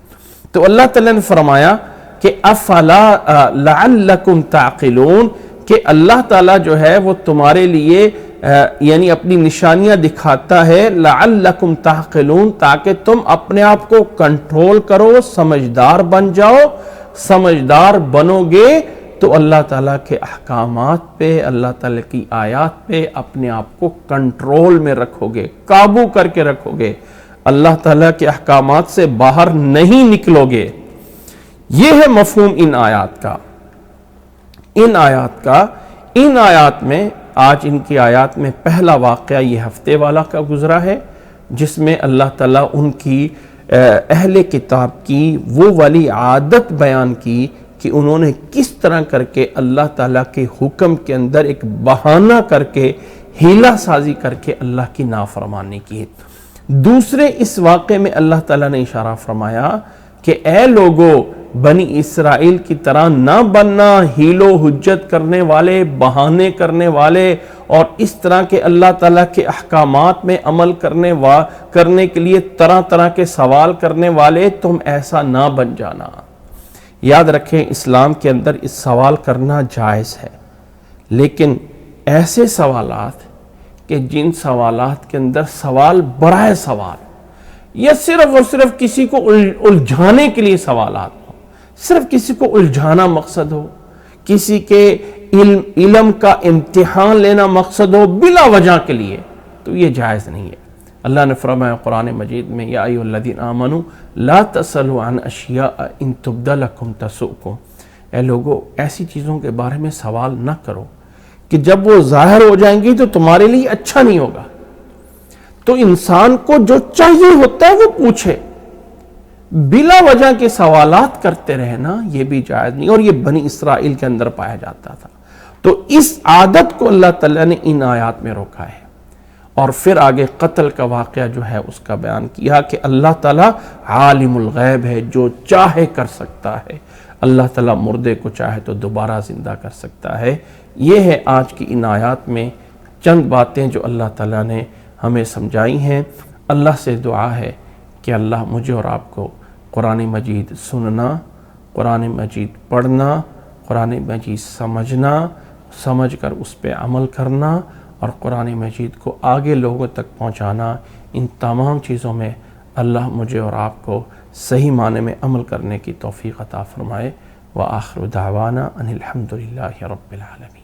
تو اللہ تعالیٰ نے فرمایا کہ افلا لعلکم تعقلون، کہ اللہ تعالیٰ جو ہے وہ تمہارے لیے یعنی اپنی نشانیاں دکھاتا ہے، لعلکم تعقلون، تاکہ تم اپنے آپ کو کنٹرول کرو، سمجھدار بن جاؤ۔ سمجھدار بنو گے تو اللہ تعالیٰ کے احکامات پہ، اللہ تعالیٰ کی آیات پہ اپنے آپ کو کنٹرول میں رکھو گے، قابو کر کے رکھو گے، اللہ تعالیٰ کے احکامات سے باہر نہیں نکلو گے۔ یہ ہے مفہوم ان آیات کا۔ ان آیات میں آج ان کی آیات میں پہلا واقعہ یہ ہفتے والا کا گزرا ہے، جس میں اللہ تعالیٰ ان کی اہل کتاب کی وہ والی عادت بیان کی کہ انہوں نے کس طرح کر کے اللہ تعالیٰ کے حکم کے اندر ایک بہانہ کر کے، ہیلہ سازی کر کے اللہ کی نافرمانی کی۔ دوسرے اس واقعے میں اللہ تعالیٰ نے اشارہ فرمایا کہ اے لوگو، بنی اسرائیل کی طرح نہ بننا، ہیل و حجت کرنے والے، بہانے کرنے والے، اور اس طرح کے اللہ تعالیٰ کے احکامات میں عمل کرنے کے لیے طرح طرح کے سوال کرنے والے، تم ایسا نہ بن جانا۔ یاد رکھیں، اسلام کے اندر اس سوال کرنا جائز ہے، لیکن ایسے سوالات کہ جن سوالات کے اندر سوال برائے سوال، یا صرف اور صرف کسی کو الجھانے کے لیے سوالات ہو، صرف کسی کو الجھانا مقصد ہو، کسی کے علم کا امتحان لینا مقصد ہو بلا وجہ کے لیے، تو یہ جائز نہیں ہے۔ اللہ نے فرمایا قرآن مجید میں، یا ایھا الذین آمنوا لا تسألوا عن اشیاء ان تبد لکم تسؤکم، اے لوگو ایسی چیزوں کے بارے میں سوال نہ کرو کہ جب وہ ظاہر ہو جائیں گی تو تمہارے لیے اچھا نہیں ہوگا۔ تو انسان کو جو چاہیے ہوتا ہے وہ پوچھے، بلا وجہ کے سوالات کرتے رہنا یہ بھی جائز نہیں، اور یہ بنی اسرائیل کے اندر پایا جاتا تھا۔ تو اس عادت کو اللہ تعالیٰ نے ان آیات میں روکا ہے، اور پھر آگے قتل کا واقعہ جو ہے اس کا بیان کیا کہ اللہ تعالیٰ عالم الغیب ہے، جو چاہے کر سکتا ہے۔ اللہ تعالیٰ مردے کو چاہے تو دوبارہ زندہ کر سکتا ہے۔ یہ ہے آج کی ان آیات میں چند باتیں جو اللہ تعالیٰ نے ہمیں سمجھائی ہیں۔ اللہ سے دعا ہے کہ اللہ مجھے اور آپ کو قرآن مجید سننا، قرآن مجید پڑھنا، قرآن مجید سمجھنا، سمجھ کر اس پہ عمل کرنا، اور قرآن مجید کو آگے لوگوں تک پہنچانا، ان تمام چیزوں میں اللہ مجھے اور آپ کو صحیح معنی میں عمل کرنے کی توفیق عطا فرمائے۔ وآخر دعوانا ان الحمد للہ رب العالمین۔